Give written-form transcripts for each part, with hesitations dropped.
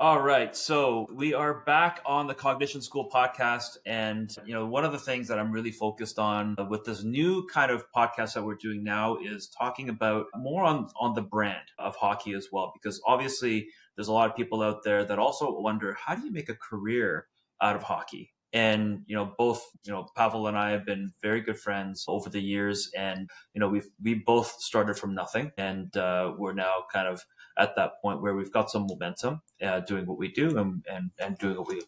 All right, so we are back on the Cognition School podcast, and one of the things that I'm really focused on with this new kind of podcast that we're doing now is talking about more on the brand of hockey as well, because obviously there's a lot of people out there that also wonder, how do you make a career out of hockey? And both Pavel and I have been very good friends over the years, and we both started from nothing, and we're now kind of at that point where we've got some momentum doing what we do and doing what we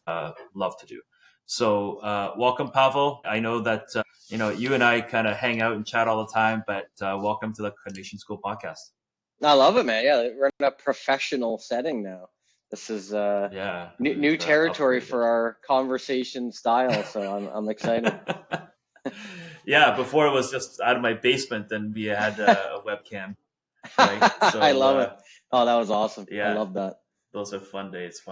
love to do. So welcome, Pavel. I know that you and I kind of hang out and chat all the time, but welcome to the Cognition School podcast. I love it, man. Yeah, we're in a professional setting now. This is new territory for our conversation style, so I'm excited. Yeah, before it was just out of my basement, and we had a webcam. Right? So, I love it. Oh, that was awesome. Yeah, I love that. Those are fun days.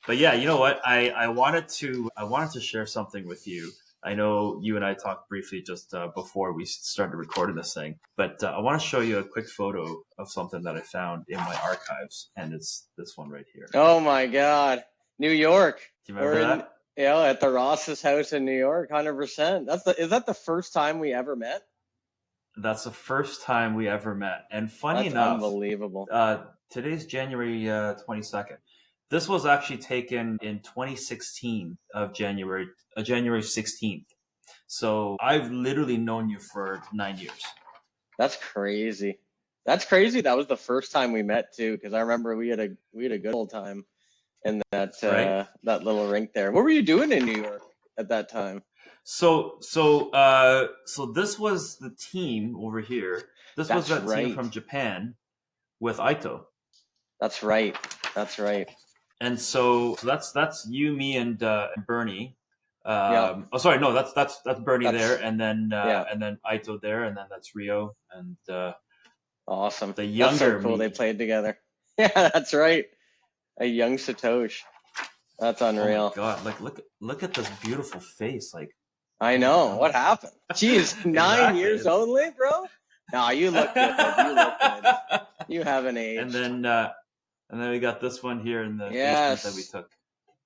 But yeah, you know what? I wanted to share something with you. I know you and I talked briefly just before we started recording this thing, but I want to show you a quick photo of something that I found in my archives, and it's this one right here. Oh my God, New York. Do you remember that? Yeah, at the Ross's house in New York, 100%. Is that the first time we ever met? That's the first time we ever met. And funny enough, unbelievable. Today's January 22nd. This was actually taken in 2016 of January 16th. So I've literally known you for 9 years. That's crazy. That was the first time we met too, because I remember we had a good old time in that that little rink there. What were you doing in New York at that time? So this was the team over here. This was that team from Japan with Aito. That's right. And so that's you, me, and Bernie. Oh, sorry, no, that's Bernie there, and then Aito there, and then that's Rio and awesome. The younger that's so cool. me. They played together. Yeah, that's right. A young Satoshi. That's unreal. Oh my God! Like look at this beautiful face. Like, I know what happened. Jeez, 9 years only, bro. No, you look good. You haven't aged. And then we got this one here in the basement that we took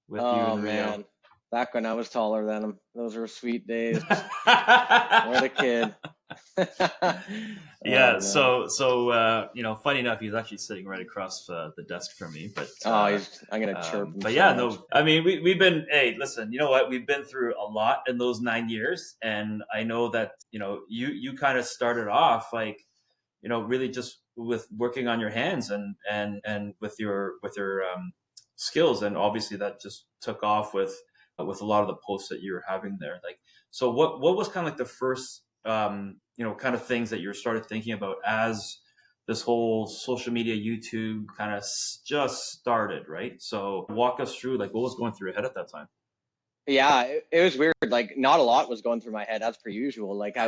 with you and Rio. Man. Back when I was taller than him. Those were sweet days. What a kid. Yeah, so funny enough, he's actually sitting right across the desk from me. But I'm gonna chirp him. But yeah, no, I mean we've been. Hey, listen, you know what? We've been through a lot in those 9 years, and I know that you kind of started off like really just with working on your hands and with your skills, and obviously that just took off with a lot of the posts that you were having there. Like, so what was kind of like the first kind of things that you started thinking about as this whole social media, YouTube kind of just started, right? So walk us through like what was going through your head at that time. Yeah, it was weird. Like, not a lot was going through my head as per usual. Like, I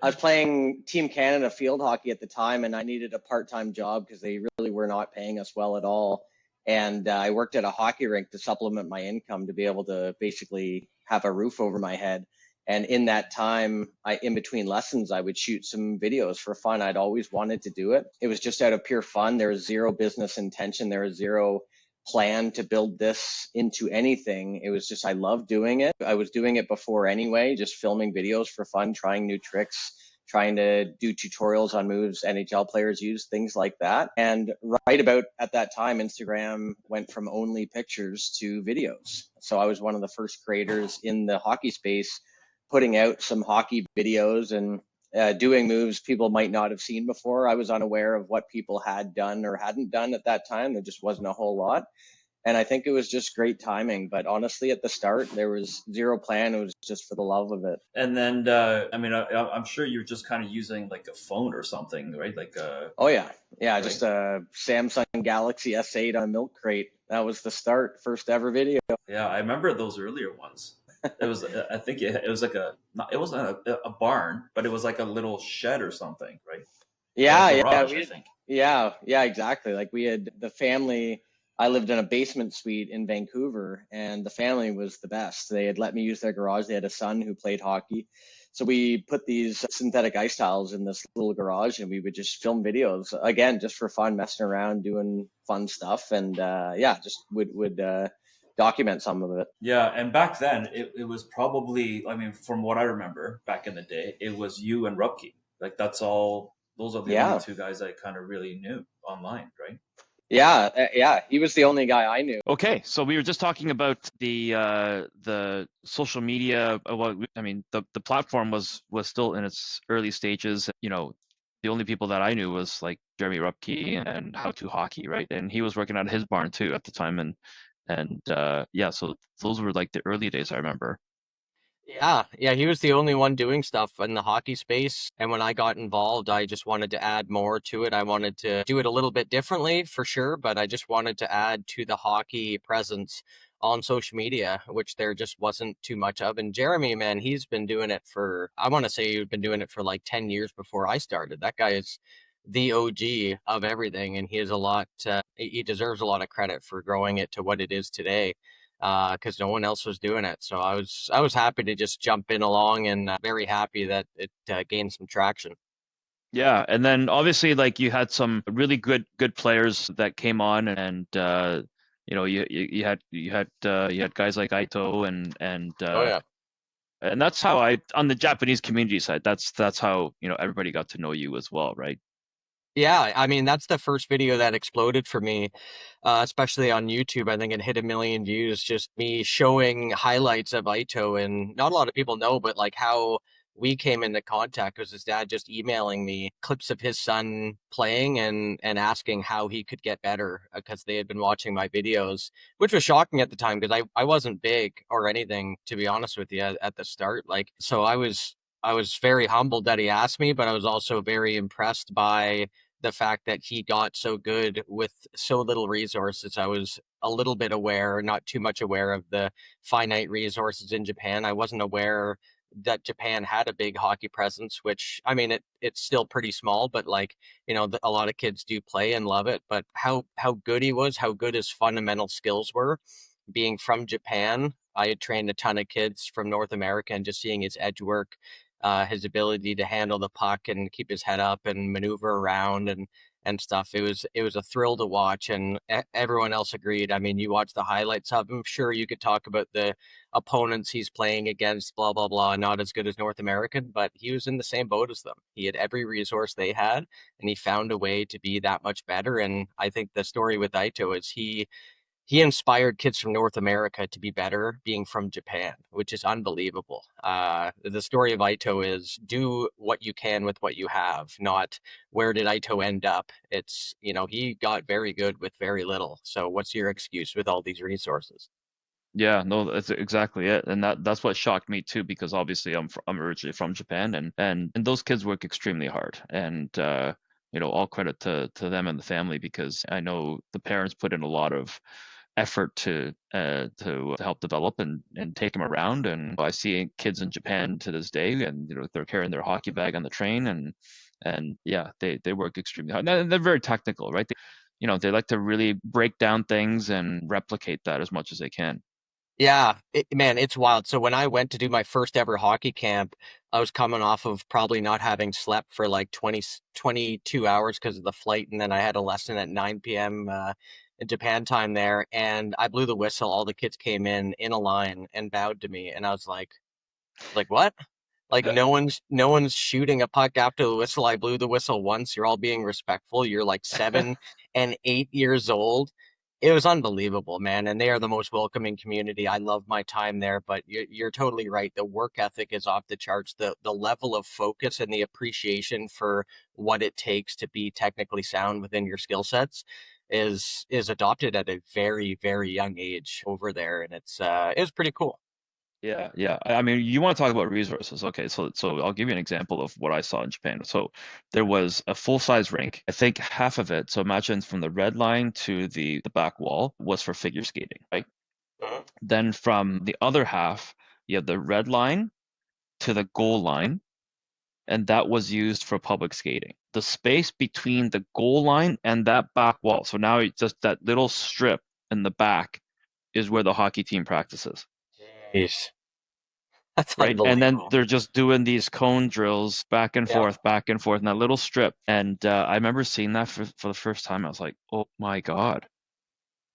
was playing Team Canada field hockey at the time, and I needed a part-time job because they really were not paying us well at all. And I worked at a hockey rink to supplement my income to be able to basically have a roof over my head. And in that time, in between lessons, I would shoot some videos for fun. I'd always wanted to do it. It was just out of pure fun. There was zero business intention. There was zero plan to build this into anything. It was just, I loved doing it. I was doing it before anyway, just filming videos for fun, trying new tricks, trying to do tutorials on moves NHL players use, things like that. And right about at that time, Instagram went from only pictures to videos. So I was one of the first creators in the hockey space, putting out some hockey videos and doing moves people might not have seen before. I was unaware of what people had done or hadn't done at that time. There just wasn't a whole lot. And I think it was just great timing. But honestly, at the start, there was zero plan. It was just for the love of it. And then, I'm sure you're just kind of using like a phone or something, right? Like oh, yeah. Yeah, right? Just a Samsung Galaxy S8 on a milk crate. That was the start, first ever video. Yeah, I remember those earlier ones. It was, I think it was like it wasn't a barn, but it was like a little shed or something, right? Yeah, garage, I think. Yeah, exactly. Like we had the family. I lived in a basement suite in Vancouver, and the family was the best. They had let me use their garage. They had a son who played hockey. So we put these synthetic ice tiles in this little garage, and we would just film videos again, just for fun, messing around, doing fun stuff, and yeah, just would document some of it. Yeah, and back then it was probably, I mean, from what I remember back in the day, it was you and Rupke. Like that's all. Those are the only Yeah, two guys I kind of really knew online, right? yeah. He was the only guy I knew. Okay, so we were just talking about the social media. Well, I mean, the platform was still in its early stages. You know, the only people that I knew was like Jeremy Rupke and How to Hockey, right? And he was working out of his barn too at the time, and yeah, so those were like the early days I remember. Yeah, he was the only one doing stuff in the hockey space. And when I got involved, I just wanted to add more to it. I wanted to do it a little bit differently for sure, but I just wanted to add to the hockey presence on social media, which there just wasn't too much of. And Jeremy, man, he's been doing it for, I want to say he's been doing it for like 10 years before I started. That guy is the OG of everything, and he has a lot, he deserves a lot of credit for growing it to what it is today because no one else was doing it. So I was happy to just jump in along and very happy that it gained some traction. Yeah, and then obviously like you had some really good players that came on, and you know you had guys like Aito Oh yeah. and that's how I on the Japanese community side. That's how everybody got to know you as well, right? Yeah, I mean that's the first video that exploded for me, especially on YouTube. I think it hit 1 million views. Just me showing highlights of Aito, and not a lot of people know, but like how we came into contact was his dad just emailing me clips of his son playing and asking how he could get better because they had been watching my videos, which was shocking at the time because I wasn't big or anything, to be honest with you, at the start. Like, so I was very humbled that he asked me, but I was also very impressed by the fact that he got so good with so little resources. I was a little bit aware, not too much aware of the finite resources in Japan. I wasn't aware that Japan had a big hockey presence, which I mean it's still pretty small, but like, a lot of kids do play and love it. But how good he was, how good his fundamental skills were, being from Japan. I had trained a ton of kids from North America, and just seeing his edge work, his ability to handle the puck and keep his head up and maneuver around and stuff. It was a thrill to watch, and everyone else agreed. I mean, you watch the highlights of him. Sure, you could talk about the opponents he's playing against, blah blah blah, not as good as North American, but he was in the same boat as them. He had every resource they had, and he found a way to be that much better. And I think the story with Aito is he inspired kids from North America to be better being from Japan, which is unbelievable. The story of Aito is do what you can with what you have, not where did Aito end up. It's, he got very good with very little. So what's your excuse with all these resources? Yeah, no, that's exactly it, and that's what shocked me too, because obviously I'm originally from Japan, and those kids work extremely hard, and all credit to them and the family, because I know the parents put in a lot of effort to help develop and take them around, and I see kids in Japan to this day, and they're carrying their hockey bag on the train, and yeah, they work extremely hard, and they're very technical, right? They like to really break down things and replicate that as much as they can. Yeah, man, it's wild. So when I went to do my first ever hockey camp, I was coming off of probably not having slept for like 22 hours because of the flight. And then I had a lesson at 9 p.m. In Japan time there. And I blew the whistle. All the kids came in a line and bowed to me. And I was like, what? Like no one's shooting a puck after the whistle. I blew the whistle once. You're all being respectful. You're like 7 and 8 years old. It was unbelievable, man. And they are the most welcoming community. I love my time there, but you're totally right. The work ethic is off the charts. The level of focus and the appreciation for what it takes to be technically sound within your skill sets is adopted at a very, very young age over there. And it's pretty cool. Yeah, yeah. I mean, you want to talk about resources. Okay, so I'll give you an example of what I saw in Japan. So there was a full-size rink. I think half of it, so imagine from the red line to the back wall was for figure skating, right? Mhm. Then from the other half, you have the red line to the goal line, and that was used for public skating. The space between the goal line and that back wall, so now it's just that little strip in the back is where the hockey team practices. Jeez. That's right? And then unbelievable. they're just doing these cone drills Yeah. back and forth in that little strip. And I remember seeing that for the first time. I was like, oh my God.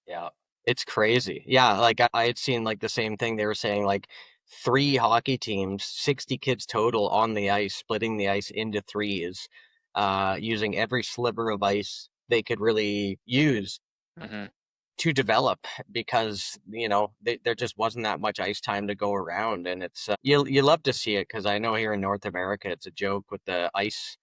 Yeah, it's crazy. Yeah, like I had seen like the same thing. They were saying like 3 hockey teams, 60 kids total on the ice, splitting the ice into threes, using every sliver of ice they could really use Hmm. to develop because there just wasn't that much ice time to go around, and it's you love to see it because I know here in North America it's a joke with the ice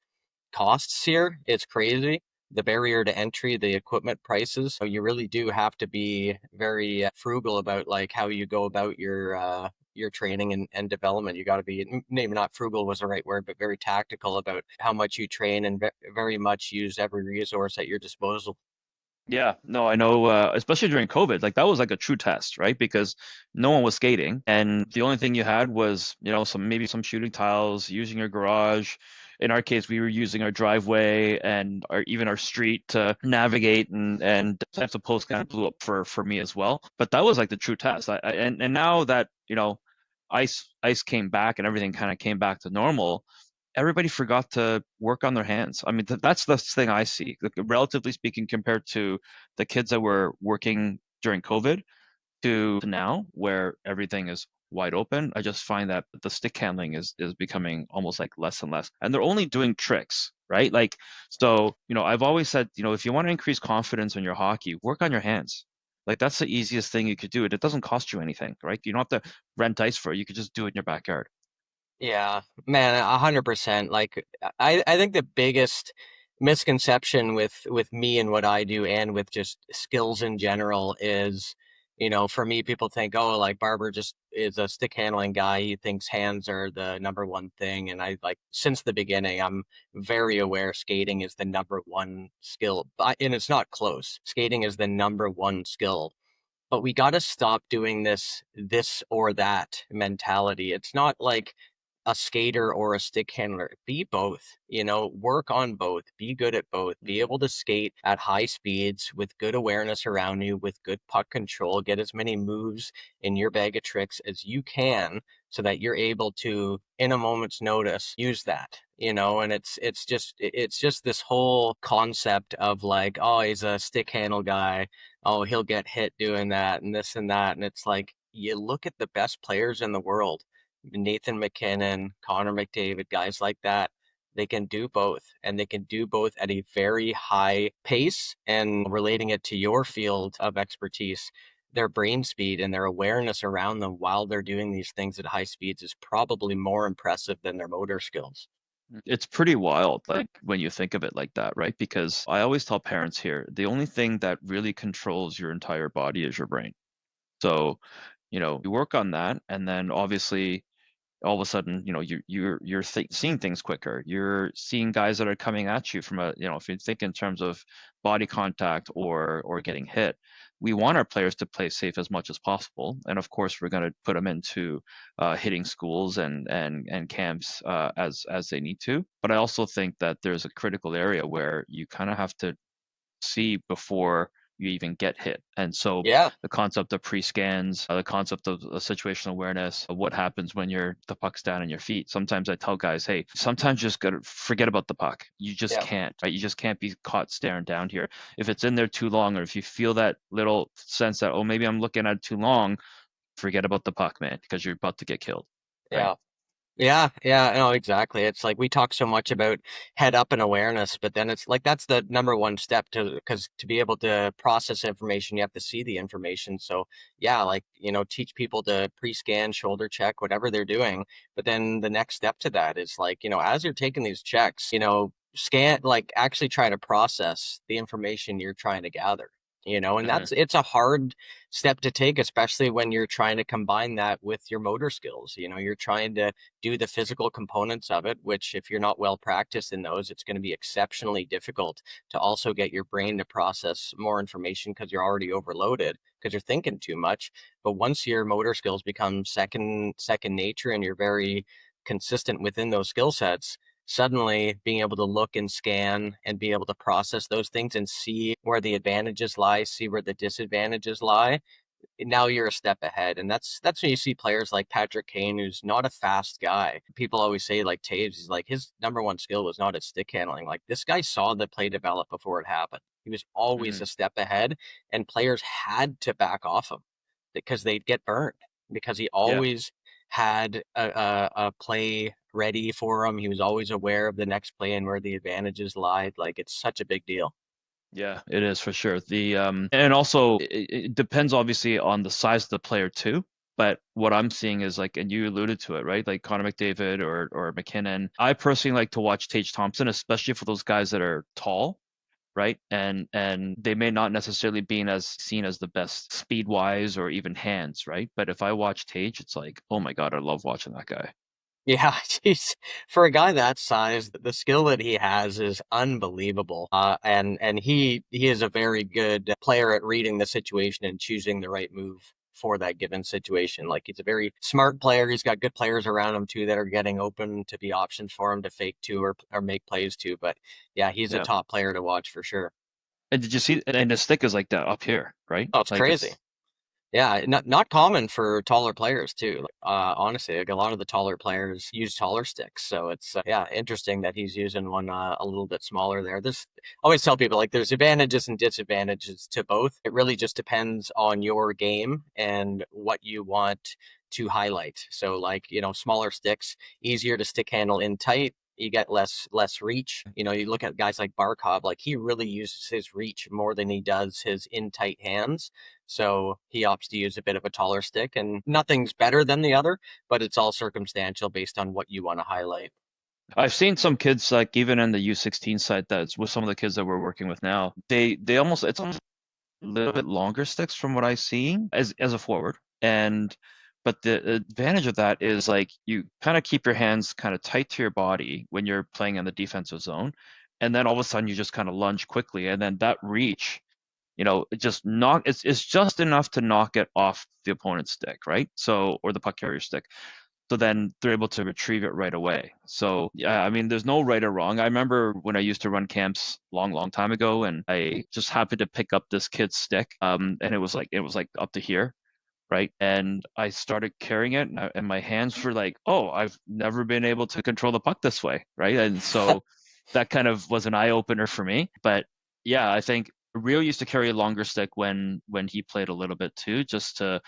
costs here. It's crazy. The barrier to entry, the equipment prices. So you really do have to be very frugal about like how you go about your training and development. You got to be maybe not frugal was the right word, but very tactical about how much you train and very much use every resource at your disposal. Yeah, no, I know, especially during COVID, like that was like a true test, right? Because no one was skating, and the only thing you had was, maybe some shooting tiles, using your garage. In our case, we were using our driveway and even our street to navigate, and sometimes the post kind of blew up for me as well. But that was like the true test. And now that ice came back and everything kind of came back to normal, everybody forgot to work on their hands. I mean, that's the thing I see, like, relatively speaking, compared to the kids that were working during COVID to now, where everything is wide open. I just find that the stick handling is becoming almost like less and less, and they're only doing tricks, right? Like, so I've always said, if you want to increase confidence in your hockey, work on your hands. Like that's the easiest thing you could do. It doesn't cost you anything, right? You don't have to rent ice for it. You could just do it in your backyard. Yeah, man, 100%. Like I think the biggest misconception with me and what I do and with just skills in general is, for me, people think, oh, like Barber just is a stick handling guy. He thinks hands are the number one thing. And I like since the beginning, I'm very aware skating is the number one skill. And it's not close. Skating is the number one skill, but we got to stop doing this or that mentality. It's not like a skater or a stick handler. Be both, work on both, be good at both, be able to skate at high speeds with good awareness around you, with good puck control, get as many moves in your bag of tricks as you can so that you're able to, in a moment's notice, use that. And it's just this whole concept of like, oh, he's a stick handle guy, oh, he'll get hit doing that and this and that. And it's like, you look at the best players in the world, Nathan McKinnon, Connor McDavid, guys like that. They can do both, and they can do both at a very high pace. And relating it to your field of expertise, their brain speed and their awareness around them while they're doing these things at high speeds is probably more impressive than their motor skills. It's pretty wild, like when you think of it like that, right? Because I always tell parents here, the only thing that really controls your entire body is your brain. So, you work on that, and then obviously all of a sudden, you're seeing things quicker. You're seeing guys that are coming at you from if you think in terms of body contact or getting hit. We want our players to play safe as much as possible, and of course, we're going to put them into hitting schools and camps as they need to. But I also think that there's a critical area where you kind of have to see before you even get hit. And so Yeah, the concept of pre-scans, the concept of situational awareness, of what happens when the puck's down in your feet. Sometimes I tell guys, hey, sometimes you just gotta forget about the puck. You just yeah. can't, right? You just can't be caught staring down here. If it's in there too long, or if you feel that little sense that, oh, maybe I'm looking at it too long, forget about the puck, man, because you're about to get killed, right? Yeah. Yeah, yeah, no, exactly. It's like we talk so much about head up and awareness, but then it's like that's the number one step because to be able to process information, you have to see the information. So yeah, like, teach people to pre-scan, shoulder check, whatever they're doing. But then the next step to that is like, as you're taking these checks, scan, like actually try to process the information you're trying to gather. And Hmm. it's a hard step to take, especially when you're trying to combine that with your motor skills. You're trying to do the physical components of it, which if you're not well practiced in those, it's going to be exceptionally difficult to also get your brain to process more information because you're already overloaded because you're thinking too much. But once your motor skills become second nature and you're very consistent within those skill sets, suddenly being able to look and scan and be able to process those things and see where the advantages lie, see where the disadvantages lie, now you're a step ahead. And that's when you see players like Patrick Kane, who's not a fast guy. People always say like Taves, he's like his number one skill was not his stick handling. Like this guy saw the play develop before it happened. He was always a step ahead, and players had to back off him because they'd get burned because he Yeah. always had a play ready for him. He was always aware of the next play and where the advantages lied. Like it's such a big deal. Yeah, it is for sure. And also it depends obviously on the size of the player too. But what I'm seeing is like, and you alluded to it, right? Like Connor McDavid or McKinnon. I personally like to watch Tage Thompson, especially for those guys that are tall, right? And they may not necessarily be as seen as the best speed wise or even hands, right? But if I watch Tage, it's like, oh my God, I love watching that guy. Yeah, he's for a guy that size, the skill that he has is unbelievable. And he is a very good player at reading the situation and choosing the right move for that given situation. Like he's a very smart player. He's got good players around him too that are getting open to be options for him to fake to or make plays to. But yeah, he's a Yeah. top player to watch for sure. And did you see? And the stick is like that up here, right? Oh, it's Like crazy. Yeah, not common for taller players too. Honestly, like a lot of the taller players use taller sticks, so it's yeah, interesting that he's using one a little bit smaller there. There's I always tell people like there's advantages and disadvantages to both. It really just depends on your game and what you want to highlight. So like, smaller sticks, easier to stick handle in tight. You get less reach. You look at guys like Barkov, like he really uses his reach more than he does his in tight hands. So he opts to use a bit of a taller stick, and nothing's better than the other, but it's all circumstantial based on what you want to highlight. I've seen some kids like even in the U16 side that's with some of the kids that we're working with now. They almost it's almost a little bit longer sticks from what I see as a forward. And but the advantage of that is like you kind of keep your hands kind of tight to your body when you're playing in the defensive zone. And then all of a sudden you just kind of lunge quickly. And then that reach, it's just enough to knock it off the opponent's stick, right? So or the puck carrier stick. So then they're able to retrieve it right away. So yeah, I mean, there's no right or wrong. I remember when I used to run camps long time ago, and I just happened to pick up this kid's stick, and it was like up to here, right? And I started carrying it, and my hands were like, oh, I've never been able to control the puck this way, right? And so that kind of was an eye opener for me. But yeah, I think Rio used to carry a longer stick when he played a little bit too, just to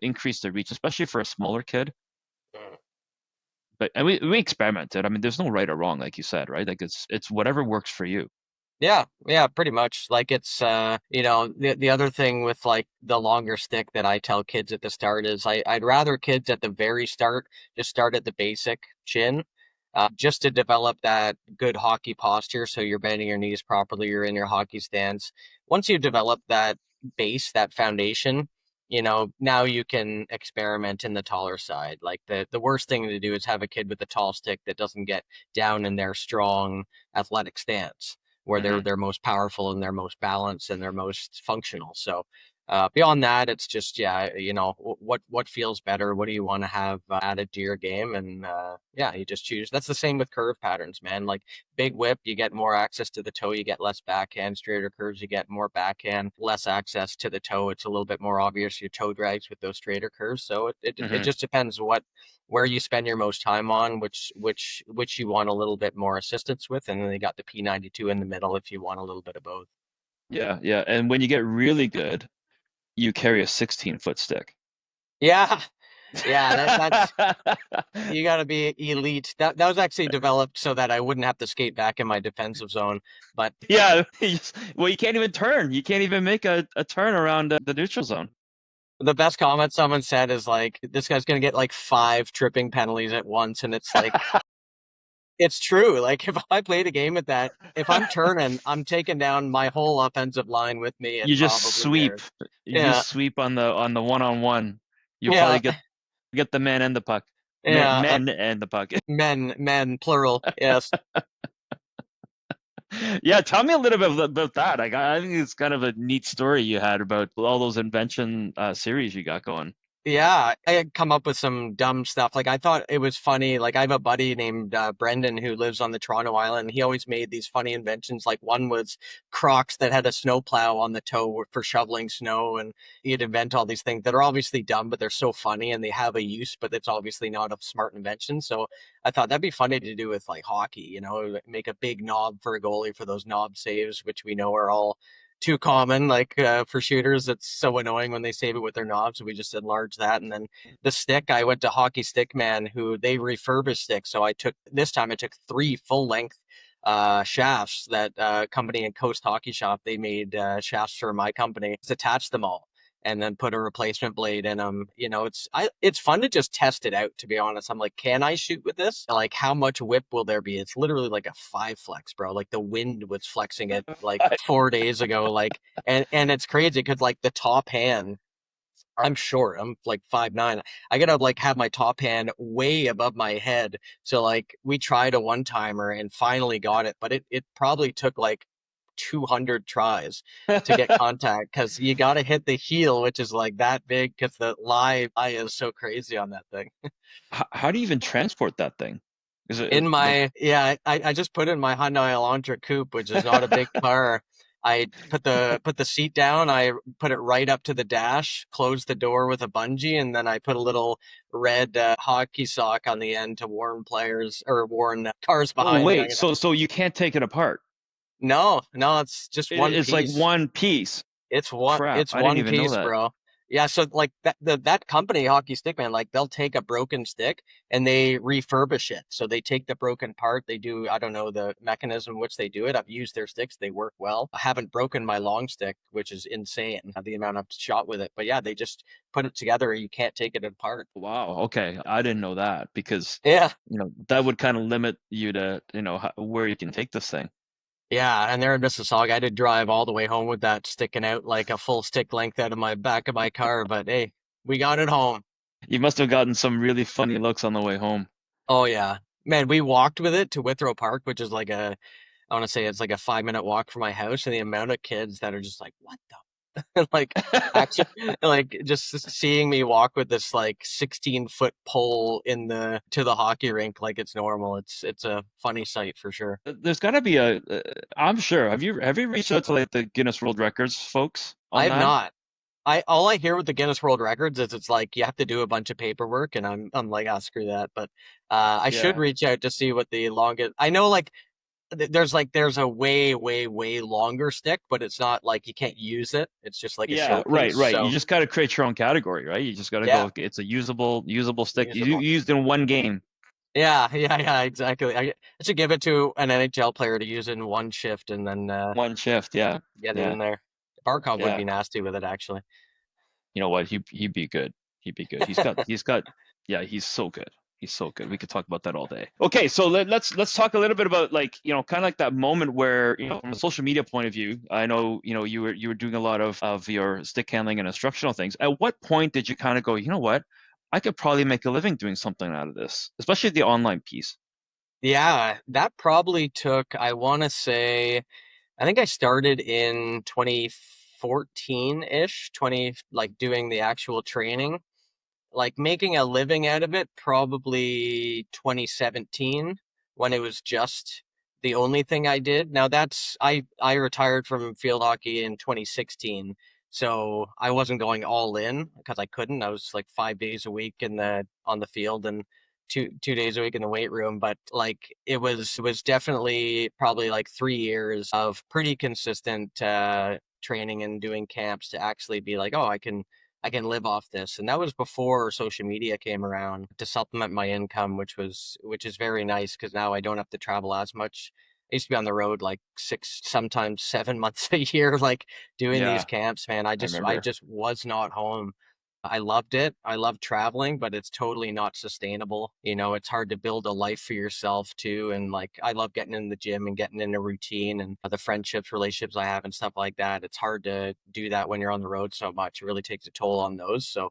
increase the reach, especially for a smaller kid. But and we experimented. I mean, there's no right or wrong, like you said, right? Like it's whatever works for you. Yeah, pretty much. Like it's the other thing with like the longer stick that I tell kids at the start is I'd rather kids at the very start just start at the basic chin, just to develop that good hockey posture. So you're bending your knees properly, you're in your hockey stance. Once you develop that base, that foundation, now you can experiment in the taller side. Like the worst thing to do is have a kid with a tall stick that doesn't get down in their strong athletic stance where Hmm. they're most powerful and they're most balanced and they're most functional. So beyond that, it's just what feels better. What do you want to have added to your game? And yeah, you just choose. That's the same with curve patterns, man. Like big whip, you get more access to the toe, you get less backhand. Straighter curves, you get more backhand, less access to the toe. It's a little bit more obvious your toe drags with those straighter curves. So it Hmm. just depends where you spend your most time on, which you want a little bit more assistance with, and then they got the P92 in the middle if you want a little bit of both. Yeah. And when you get really good, you carry a 16-foot stick. Yeah, yeah, that's you got to be elite. That was actually developed so that I wouldn't have to skate back in my defensive zone. But Yeah, well, you can't even turn. You can't even make a turn around the neutral zone. the best comment someone said is like, this guy's gonna get like 5 tripping penalties at once, and it's like, it's true. Like if I played a game at that, if I'm turning, I'm taking down my whole offensive line with me and You just probably sweep. theirs. You Yeah, just sweep on the one-on-one. You yeah, probably get the man and the puck. yeah. Men and the puck. Men, plural. Yes. Yeah, tell me a little bit about that. Like, I think it's kind of a neat story you had about all those invention series you got going. Yeah, I had come up with some dumb stuff. Like I thought it was funny. Like I have a buddy named Brendan who lives on the Toronto Island. He always made these funny inventions. Like one was Crocs that had a snowplow on the toe for shoveling snow, and he'd invent all these things that are obviously dumb, but they're so funny and they have a use, but it's obviously not a smart invention. So I thought that'd be funny to do with like hockey. Make a big knob for a goalie for those knob saves, which we know are all too common. Like for shooters, it's so annoying when they save it with their knobs. So we just enlarged that. And then the stick, I went to Hockey Stick Man, who they refurbish sticks. So I took three full length shafts that company in Coast Hockey Shop. They made shafts for my company. Just attached them all and then put a replacement blade in them. It's fun to just test it out, to be honest. I'm like, can I shoot with this? Like, how much whip will there be? It's literally like a 5 flex, bro. Like the wind was flexing it like 4 days ago. Like, and it's crazy because like the top hand, I'm short. I'm like 5'9". I gotta like have my top hand way above my head. So like we tried a one timer and finally got it, but it probably took like 200 tries to get contact because you gotta hit the heel, which is like that big because the lie is so crazy on that thing. How do you even transport that thing? Is it In like, my yeah, I just put it in my Hyundai Elantra coupe, which is not a big car. I put the seat down, I put it right up to the dash, closed the door with a bungee, and then I put a little red hockey sock on the end to warn players or warn cars oh behind me. wait, so you can't take it apart? No, no, it's just one It's like piece. one piece. Crap, It's I didn't one even know piece, that. bro. Yeah, so like that company, Hockey Stick Man, like they'll take a broken stick and they refurbish it. So they take the broken part, they do, I don't know the mechanism in which they do it. I've used their sticks, they work well. I haven't broken my long stick, which is insane, the amount I've shot with it. But yeah, they just put it together, you can't take it apart. Wow, okay, I didn't know that because Yeah. that would kind of limit you to where you can take this thing. Yeah, and there in Mississauga, I had to drive all the way home with that sticking out like a full stick length out of my back of my car. But hey, we got it home. You must have gotten some really funny looks on the way home. Oh yeah. Man, we walked with it to Withrow Park, which is like I want to say it's like a 5 minute walk from my house, and the amount of kids that are just like, what the like actually like just seeing me walk with this like 16-foot pole in the to the hockey rink like it's normal. It's a funny sight for sure. There's got to be I'm sure. Have you reached out to like the Guinness World Records folks I on have that? not. I all I hear with the Guinness World Records is it's like you have to do a bunch of paperwork, and I'm like, ah, screw that. But I should Yeah. reach out to see what the longest. I know like there's a way way longer stick, but it's not like you can't use it. It's just like a Yeah, right, showcase. right. You So just got to create your own category, right? You just got to yeah, go. It's a usable stick. You usable. used in one game, Yeah, exactly. I should give it to an NHL player to use in one shift and then one shift. Yeah, get it yeah, in there. Barkov would yeah. be nasty with it actually. You know what? He'd be good. He'd be good. He's got. Yeah, he's so good. He's so good. We could talk about that all day. Okay, so let's talk a little bit about like kind of like that moment where from a social media point of view. I know you were doing a lot of your stick handling and instructional things. At what point did you kind of go, you know what? I could probably make a living doing something out of this, especially the online piece. Yeah, that probably took, I want to say, I think I started in 2014-ish, 20 like doing the actual training, like making a living out of it probably 2017 when it was just the only thing I did. Now that's I retired from field hockey in 2016. So I wasn't going all in because I couldn't. I was like 5 days a week in the on the field and two days a week in the weight room. But like it was definitely probably like 3 years of pretty consistent training and doing camps to actually be like, oh, I can live off this. And that was before social media came around to supplement my income, which is very nice because now I don't have to travel as much. I used to be on the road like 6, sometimes 7 months a year, like doing these Yeah, camps, man. I I remember. just was not home. I loved it. I love traveling, but it's totally not sustainable. It's hard to build a life for yourself too. And like, I love getting in the gym and getting in a routine and the friendships, relationships I have and stuff like that. It's hard to do that when you're on the road so much. It really takes a toll on those. So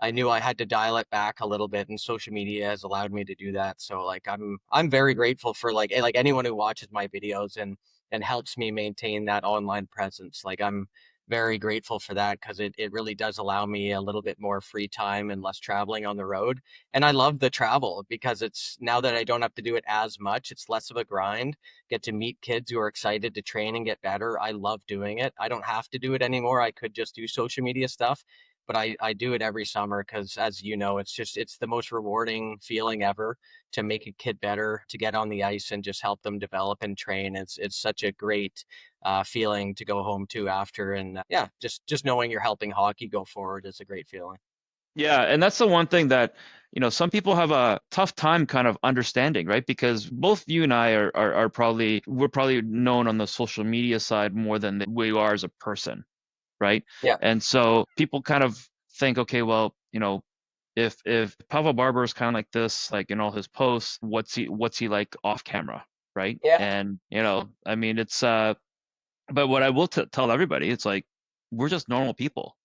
I knew I had to dial it back a little bit, and social media has allowed me to do that. So like, I'm very grateful for like anyone who watches my videos and helps me maintain that online presence. Like I'm very grateful for that, because it really does allow me a little bit more free time and less traveling on the road. And I love the travel because it's now that I don't have to do it as much, it's less of a grind. Get to meet kids who are excited to train and get better. I love doing it. I don't have to do it anymore. I could just do social media stuff, but I do it every summer because, as you know, it's the most rewarding feeling ever to make a kid better, to get on the ice and just help them develop and train. It's such a great feeling to go home to after. And yeah, just knowing you're helping hockey go forward is a great feeling. Yeah, and that's the one thing that, some people have a tough time kind of understanding, right? Because both you and I are probably, we're probably known on the social media side more than we are as a person, right? Yeah. And so people kind of think, okay, well, if Pavel Barber is kind of like this, like in all his posts, what's he like off camera, right? Yeah. And I mean, it's but what I will tell everybody, it's like we're just normal people,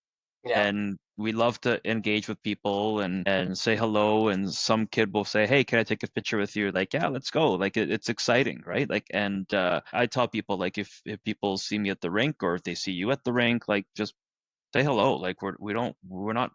Yeah. and we love to engage with people and say hello. And some kid will say, hey, can I take a picture with you? Like, yeah, let's go. Like it's exciting, right? Like, and I tell people, like, if people see me at the rink, or if they see you at the rink, like, just say hello. Like, we're not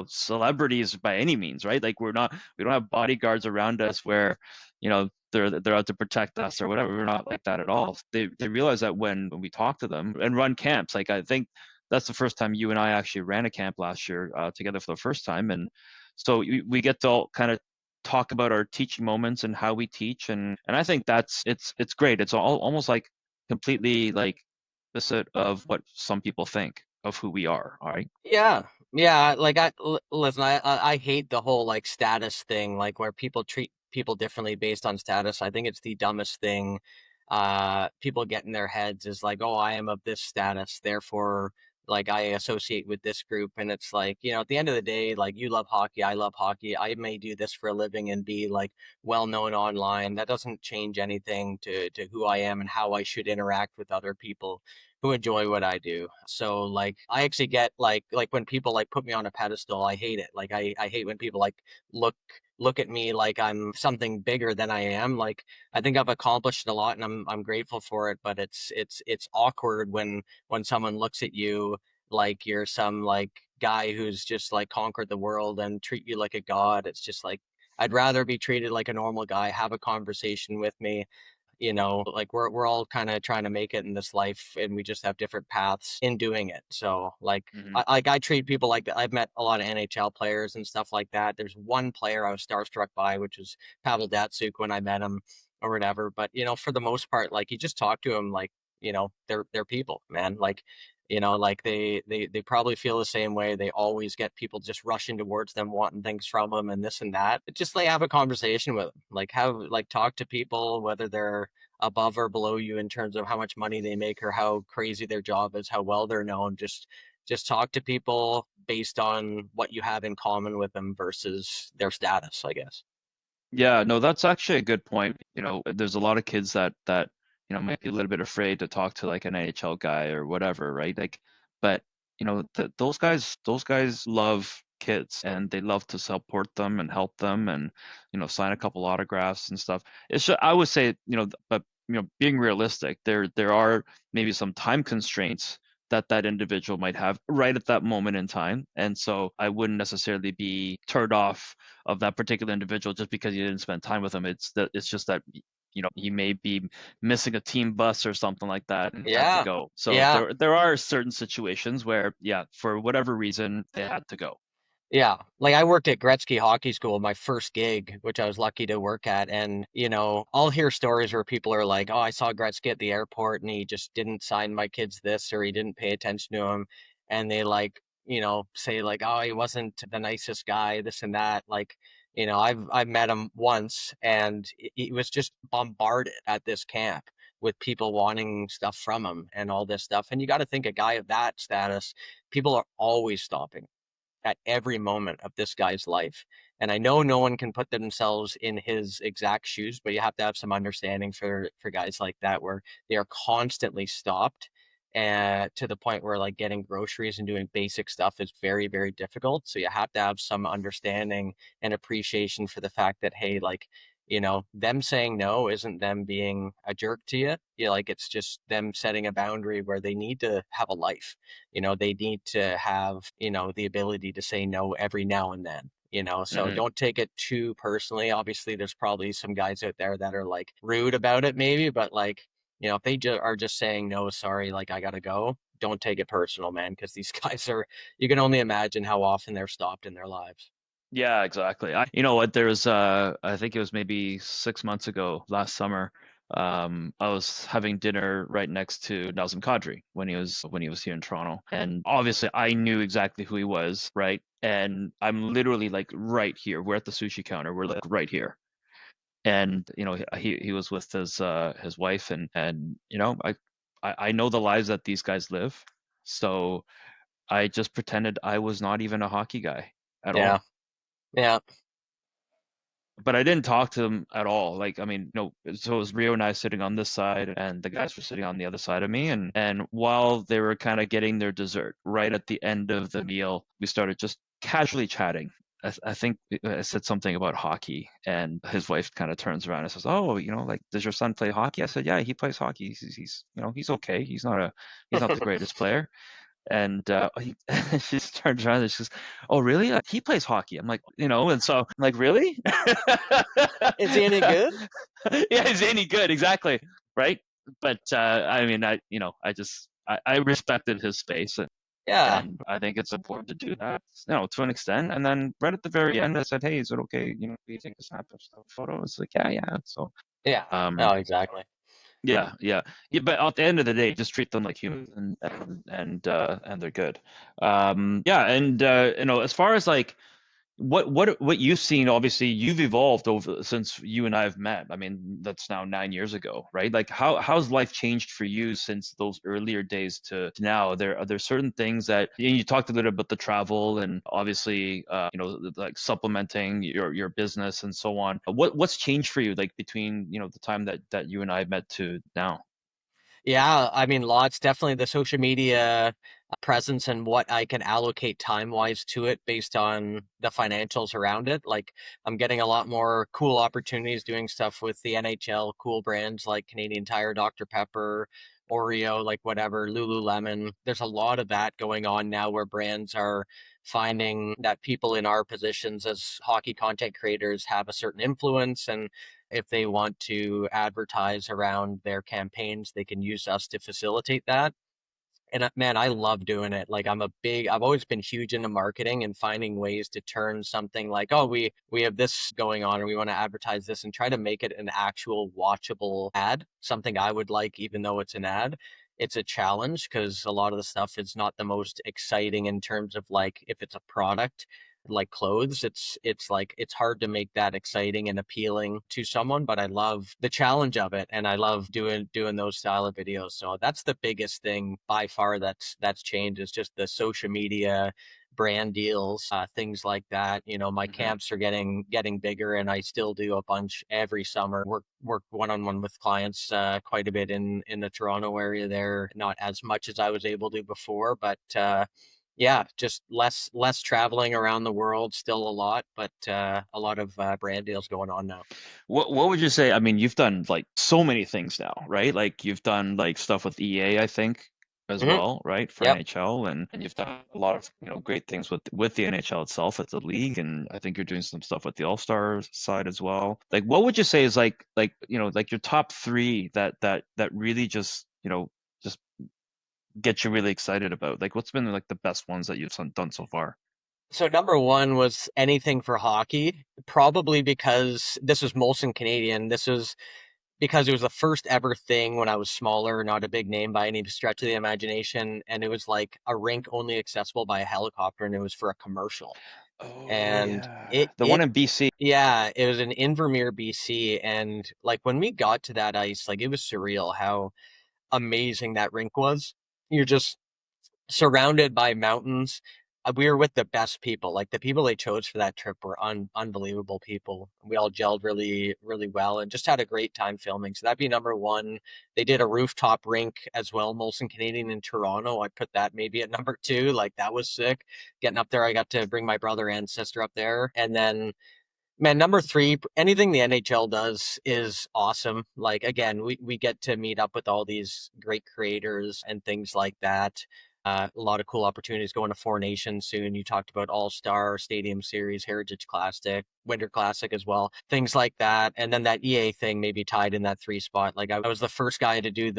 celebrities by any means, right? Like, we don't have bodyguards around us where they're out to protect us or whatever. We're not like that at all. They realize that when we talk to them and run camps. Like, I think that's the first time you and I actually ran a camp last year together for the first time. And so we get to all kind of talk about our teaching moments and how we teach. And I think it's great. It's all almost like completely like opposite of what some people think of who we are. All right. Yeah. Yeah. Like listen, I hate the whole like status thing, like where people treat people differently based on status. I think it's the dumbest thing. People get in their heads is like, oh, I am of this status, therefore like I associate with this group. And it's like, at the end of the day, like, you love hockey, I love hockey. I may do this for a living and be like well known online. That doesn't change anything to who I am and how I should interact with other people who enjoy what I do. So like I actually get like when people like put me on a pedestal, I hate it. Like I hate when people like look look at me like I'm something bigger than I am. Like, I think I've accomplished a lot and I'm grateful for it, but it's awkward when someone looks at you like you're some like guy who's just like conquered the world and treat you like a god. It's just like I'd rather be treated like a normal guy, have a conversation with me. Like we're all kind of trying to make it in this life, and we just have different paths in doing it. So like Mm-hmm. I treat people like that. I've met a lot of NHL players and stuff like that. There's one player I was starstruck by, which was Pavel Datsuk when I met him or whatever. But for the most part, like, you just talk to them like, they're people, man. Like, like they probably feel the same way. They always get people just rushing towards them, wanting things from them and this and that. But just like have a conversation with them, like talk to people, whether they're above or below you in terms of how much money they make or how crazy their job is, how well they're known. Just talk to people based on what you have in common with them versus their status, I guess. Yeah, no, that's actually a good point. There's a lot of kids that might be a little bit afraid to talk to like an NHL guy or whatever, right? Like, but those guys love kids, and they love to support them and help them, and sign a couple autographs and stuff. I would say, but being realistic, there are maybe some time constraints that individual might have right at that moment in time. And so I wouldn't necessarily be turned off of that particular individual just because you didn't spend time with them. It's just that he may be missing a team bus or something like that and had to Yeah. go. So Yeah. there are certain situations where, yeah, for whatever reason they had to go. Yeah, like I worked at Gretzky Hockey School, my first gig, which I was lucky to work at. And, I'll hear stories where people are like, oh, I saw Gretzky at the airport and he just didn't sign my kids this, or he didn't pay attention to him. And they like, say like, oh, he wasn't the nicest guy, this and that. Like, I've met him once, and he was just bombarded at this camp with people wanting stuff from him and all this stuff. And you got to think, a guy of that status, people are always stopping at every moment of this guy's life. And I know no one can put themselves in his exact shoes, but you have to have some understanding for guys like that, where they are constantly stopped, and to the point where like getting groceries and doing basic stuff is very, very difficult. So you have to have some understanding and appreciation for the fact that, hey, like, You know, them saying no isn't them being a jerk to you. You like, it's just them setting a boundary where they need to have a life. You know, they need to have, you know, the ability to say no every now and then. You know, so Hmm. don't take it too personally. Obviously, there's probably some guys out there that are like rude about it, maybe, but like, you know, if they are just saying no, sorry, like I gotta go, don't take it personal, man, because these guys are, you can only imagine how often they're stopped in their lives. Yeah, exactly. You know what? There's I think it was maybe 6 months ago, last summer. I was having dinner right next to Nazem Kadri when he was here in Toronto, and obviously I knew exactly who he was, right? And I'm literally like right here. We're at the sushi counter. We're like right here, and you know he was with his wife, and you know I know the lives that these guys live, so I just pretended I was not even a hockey guy at Yeah. all. Yeah. But I didn't talk to them at all. Like, I mean, no, so it was Rio and I sitting on this side, and the guys were sitting on the other side of me. And while they were kind of getting their dessert, right at the end of the meal, we started just casually chatting. I think I said something about hockey, and his wife kind of turns around and says, "Oh, you know, like, does your son play hockey?" I said, "Yeah, he plays hockey. He's you know, he's okay. He's not the greatest player." And she just turns around and she says, "Oh, really? He plays hockey." I'm like, you know, and so I'm like, really? Is he any good? Yeah, is any good? Exactly, right? But I mean, you know, I respected his space, Yeah. and I think it's important to do that, you know, to an extent. And then right at the very end, I said, "Hey, is it okay? You know, do you think this happens? Photo?" It's like, yeah, yeah. So, Yeah. um, No, exactly. yeah, yeah, yeah. But at the end of the day, just treat them like humans, and they're good. Yeah, and you know, as far as like what you've seen, obviously you've evolved over since you and I have met. I mean, that's now 9 years ago, right? Like how's life changed for you since those earlier days to now? Are there certain things that you talked a little about the travel and obviously you know, like supplementing your business and so on. What's changed for you like between, you know, the time that you and I met to now? Yeah, I mean, lots. Definitely the social media presence and what I can allocate time-wise to it based on the financials around it. Like, I'm getting a lot more cool opportunities doing stuff with the NHL, cool brands like Canadian Tire, Dr. Pepper, Oreo, like whatever, Lululemon. There's a lot of that going on now where brands are finding that people in our positions as hockey content creators have a certain influence, and if they want to advertise around their campaigns, they can use us to facilitate that. And man, I love doing it. Like I've always been huge into marketing and finding ways to turn something like, oh, we have this going on and we want to advertise this and try to make it an actual watchable ad, something I would like, even though it's an ad. It's a challenge because a lot of the stuff is not the most exciting in terms of like if it's a product like clothes, it's like it's hard to make that exciting and appealing to someone, but I love the challenge of it and I love doing those style of videos. So that's the biggest thing by far that's changed, is just the social media brand deals, things like that. You know, my Hmm. camps are getting bigger and I still do a bunch every summer. Work one-on-one with clients quite a bit in the Toronto area there, not as much as I was able to before, but yeah, just less traveling around the world, still a lot, but a lot of brand deals going on now. What would you say? I mean, you've done like so many things now, right? Like you've done like stuff with EA, I think, as Hmm. well, right? For Yep. NHL, and you've done a lot of, you know, great things with the NHL itself as a league, and I think you're doing some stuff with the All Star side as well. Like, what would you say is like you know, like your top three that really just, you know, just get you really excited about? Like, what's been like the best ones that you've done so far? So number one was anything for hockey, probably because this was Molson Canadian. This was because it was the first ever thing when I was smaller, not a big name by any stretch of the imagination, and it was like a rink only accessible by a helicopter, and it was for a commercial. Oh And yeah, it the one it in BC. yeah, it was in Invermere, BC, and like when we got to that ice, like it was surreal how amazing that rink was. You're just surrounded by mountains. We were with the best people. Like the people they chose for that trip were unbelievable people. We all gelled really well and just had a great time filming. So that'd be number one. They did a rooftop rink as well, Molson Canadian in Toronto. I put that maybe at number two. Like that was sick. Getting up there, I got to bring my brother and sister up there. And then Man, number three, anything the NHL does is awesome. Like, again, we get to meet up with all these great creators and things like that. A lot of cool opportunities going to Four Nations soon. You talked about All-Star, Stadium Series, Heritage Classic, Winter Classic as well, things like that. And then that EA thing maybe tied in that three spot. Like, I was the first guy to do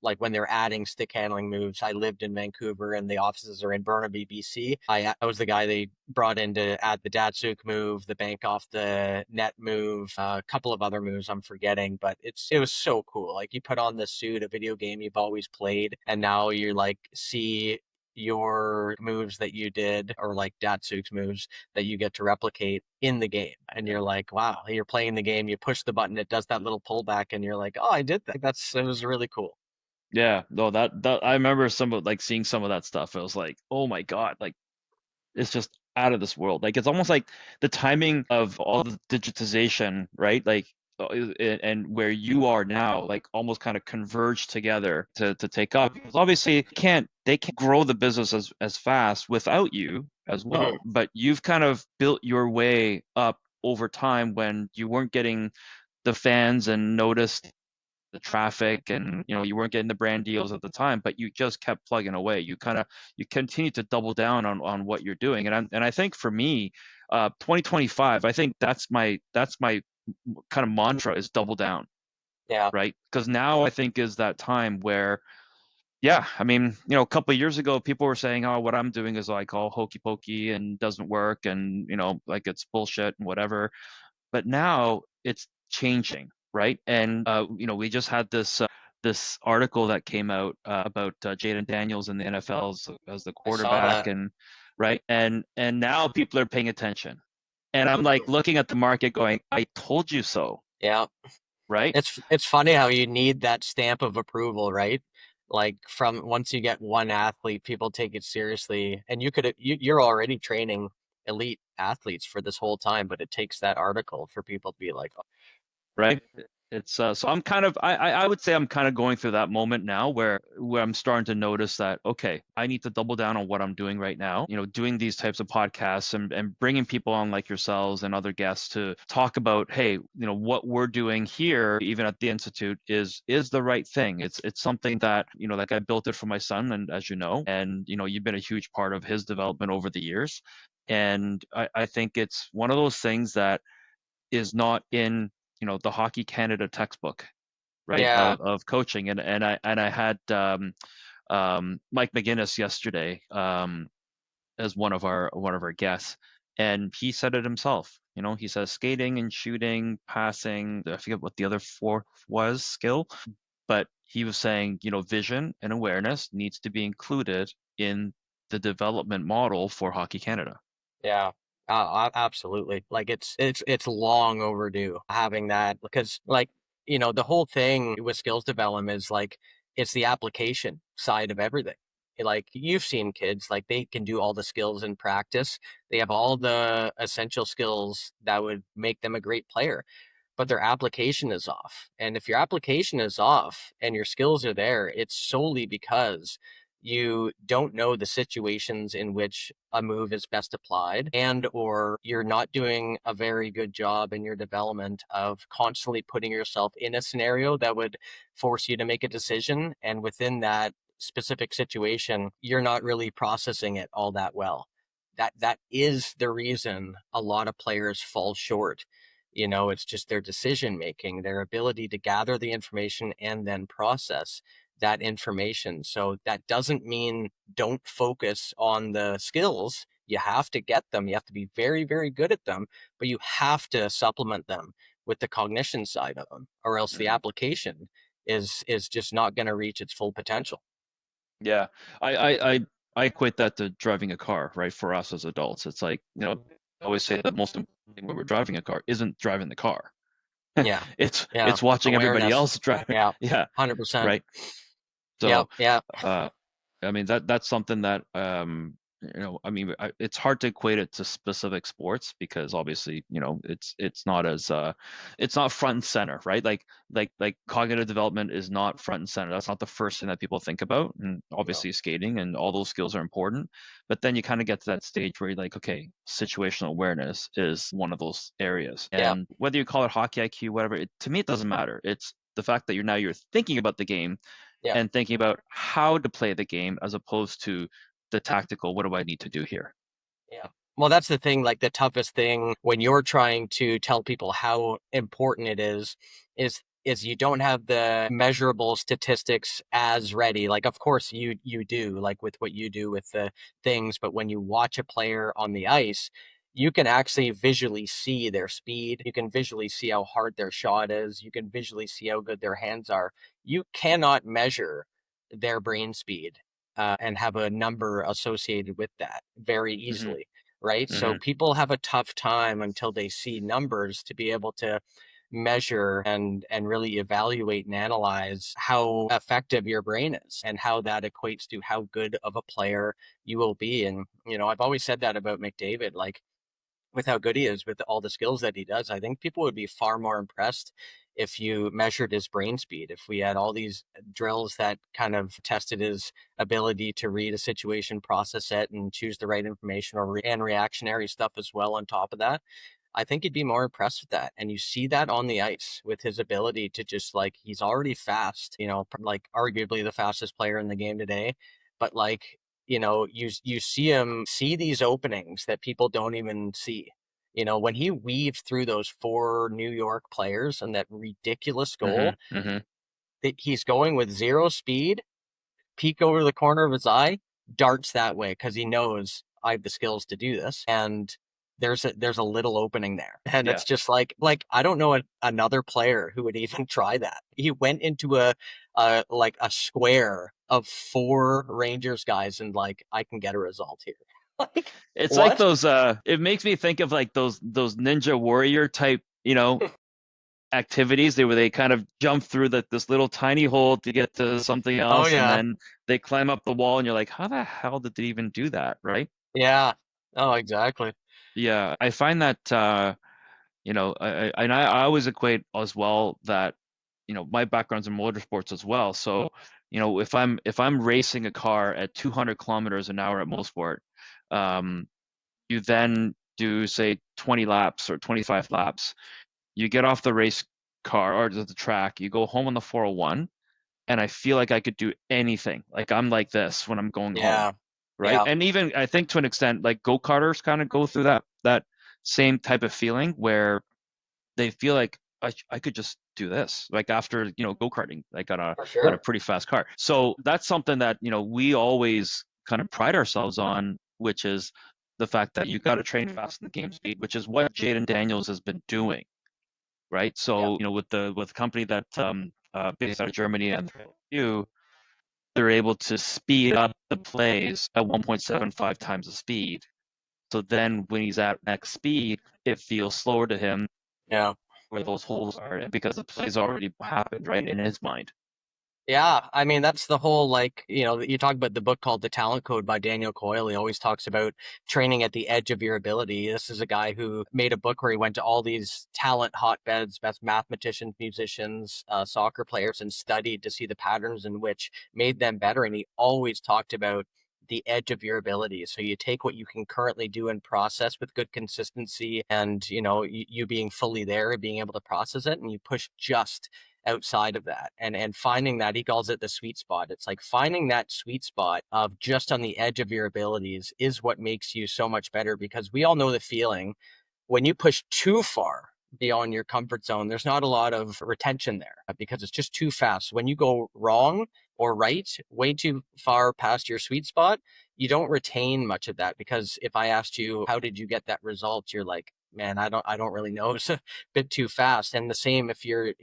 like when they're adding stick handling moves. I lived in Vancouver and the offices are in Burnaby, BC. I was the guy they brought in to add the Datsuk move, the bank off the net move, a couple of other moves I'm forgetting, but it was so cool. Like, you put on the suit, a video game you've always played, and now you like see your moves that you did, or like Datsuk's moves that you get to replicate in the game. And you're like, wow, you're playing the game, you push the button, it does that little pullback, and you're like, oh, I did that. It was really cool. Yeah, no, that I remember some of like seeing some of that stuff. It was like, oh my God, like it's just out of this world. Like it's almost like the timing of all the digitization, right? Like and where you are now, like almost kind of converged together to take off. Because obviously they can't grow the business as fast without you as well. But you've kind of built your way up over time when you weren't getting the fans and noticed the traffic, and you weren't getting the brand deals at the time, but you just kept plugging away. You continue to double down on what you're doing. And I think for me, 2025, I think that's my kind of mantra, is double down. Yeah. Right, because now I think is that time where, yeah, I mean, a couple of years ago, people were saying, oh, what I'm doing is like all hokey pokey and doesn't work, and like it's bullshit and whatever. But now it's changing, right? And we just had this article that came out about Jaden Daniels in the NFL as the I saw quarterback, that. and right, and now people are paying attention, and I'm like looking at the market, going, I told you so, Yeah. right? It's funny how you need that stamp of approval, right? Like, from once you get one athlete, people take it seriously, and you're already training elite athletes for this whole time, but it takes that article for people to be like, oh, Right. It's so I'm kind of I would say I'm kind of going through that moment now where I'm starting to notice that, okay, I need to double down on what I'm doing right now, doing these types of podcasts, and bringing people on like yourselves and other guests to talk about, hey, what we're doing here, even at the Institute, is the right thing. It's something that, like, I built it for my son, and as you know, and you've been a huge part of his development over the years. And I think it's one of those things that is not in the Hockey Canada textbook, right, yeah, of coaching. And I had Mike McGinnis yesterday as one of our guests, and he said it himself. He says skating and shooting, passing, I forget what the other fourth was, skill, but he was saying, vision and awareness needs to be included in the development model for Hockey Canada. yeah. Absolutely. Like, it's long overdue having that, because, like, the whole thing with skills development is like, it's the application side of everything. Like, you've seen kids, like, they can do all the skills in practice. They have all the essential skills that would make them a great player, but their application is off. And if your application is off and your skills are there, it's solely because you don't know the situations in which a move is best applied, and or you're not doing a very good job in your development of constantly putting yourself in a scenario that would force you to make a decision, and within that specific situation you're not really processing it all that well. That is the reason a lot of players fall short. It's just their decision making, their ability to gather the information and then process that information. So that doesn't mean don't focus on the skills. You have to get them. You have to be very, very good at them, but you have to supplement them with the cognition side of them, or else the application is just not going to reach its full potential. Yeah, I equate that to driving a car, right? For us as adults, it's like, I always say the most important thing when we're driving a car isn't driving the car. Yeah. Yeah. It's watching everybody Awareness. else drive. Yeah. Yeah, 100%. right. Yeah. So, Yeah. I mean, that's something that I mean, it's hard to equate it to specific sports because obviously, it's not as it's not front and center, right? Like cognitive development is not front and center. That's not the first thing that people think about. And No. obviously, skating and all those skills are important. But then you kind of get to that stage where you're like, okay, situational awareness is one of those areas. Yeah. And whether you call it hockey IQ, whatever, to me, it doesn't matter. It's the fact that you're thinking about the game Yeah. and thinking about how to play the game as opposed to the tactical, what do I need to do here? Yeah. Well, that's the thing, like the toughest thing when you're trying to tell people how important it is you don't have the measurable statistics as ready. Like, of course you do, like with what you do with the things, but when you watch a player on the ice, you can actually visually see their speed. You can visually see how hard their shot is. You can visually see how good their hands are. You cannot measure their brain speed and have a number associated with that very Mm-hmm. easily, right? So Mm-hmm. people have a tough time until they see numbers to be able to measure and really evaluate and analyze how effective your brain is and how that equates to how good of a player you will be. And I've always said that about McDavid, like with how good he is with all the skills that he does. I think people would be far more impressed if you measured his brain speed. If we had all these drills that kind of tested his ability to read a situation, process it, and choose the right information, and reactionary stuff as well on top of that, I think you'd be more impressed with that. And you see that on the ice with his ability to just like, he's already fast, like arguably the fastest player in the game today. But like, you see him see these openings that people don't even see. When he weaved through those 4 New York players and that ridiculous goal, Mm-hmm. Mm-hmm. that he's going with 0 speed, peek over the corner of his eye, darts that way because he knows I have the skills to do this. And there's a little opening there. And Yeah. it's just like I don't know another player who would even try that. He went into like a square of 4 Rangers guys and like, I can get a result here. Like, It's like what? those it makes me think of like those ninja warrior type, activities where they kind of jump through this little tiny hole to get to something Oh else and yeah. then they climb up the wall and you're like, how the hell did they even do that, right? Yeah. Oh, exactly. Yeah, I find that I always equate as well that my background's in motorsports as well. So if I'm racing a car at 200 kilometers an hour at Mosport, um, you then do say 20 laps or 25 laps. You get off the race car or the track, you go home on the 401, and I feel like I could do anything. Like I'm like this when I'm going home, Yeah. right? Yeah. And even I think to an extent, like go-karters kind of go through that same type of feeling where they feel like I could just do this. Like after, go-karting, I For got a sure. pretty fast car. So that's something that, we always kind of pride ourselves on, which is the fact that you got to train fast in the game speed, which is what Jaden Daniels has been doing, right? Yeah. So, with the company that based out of Germany and you, they're able to speed up the plays at 1.75 times the speed. So then when he's at max speed, it feels slower to him Yeah. where those holes are because the play's already happened, right, in his mind. Yeah, I mean that's the whole like, you talk about the book called The Talent Code by Daniel Coyle. He always talks about training at the edge of your ability. This is a guy who made a book where he went to all these talent hotbeds, best mathematicians, musicians, soccer players, and studied to see the patterns in which made them better. And he always talked about the edge of your ability. So you take what you can currently do and process with good consistency and, you being fully there, being able to process it, and you push just outside of that and finding that, he calls it the sweet spot. It's like finding that sweet spot of just on the edge of your abilities is what makes you so much better, because we all know the feeling when you push too far beyond your comfort zone. There's not a lot of retention there because it's just too fast. When you go wrong or right way too far past your sweet spot, you don't retain much of that, because if I asked you how did you get that result, you're like, man, I don't really know. It's a bit too fast. And the same if you're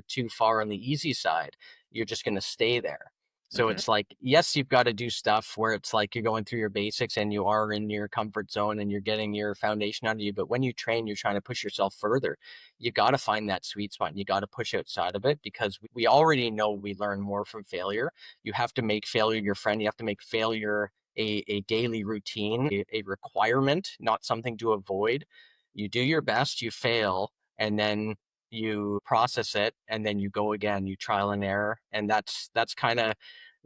too far on the easy side, you're just going to stay there. So Mm-hmm. it's like, yes, you've got to do stuff where it's like you're going through your basics and you are in your comfort zone and you're getting your foundation under you. But when you train, you're trying to push yourself further. You got to find that sweet spot and you got to push outside of it, because we already know we learn more from failure. You have to make failure your friend. You have to make failure a daily routine, a requirement, not something to avoid. You do your best, you fail, and then you process it, and then you go again, you trial and error. And that's kind of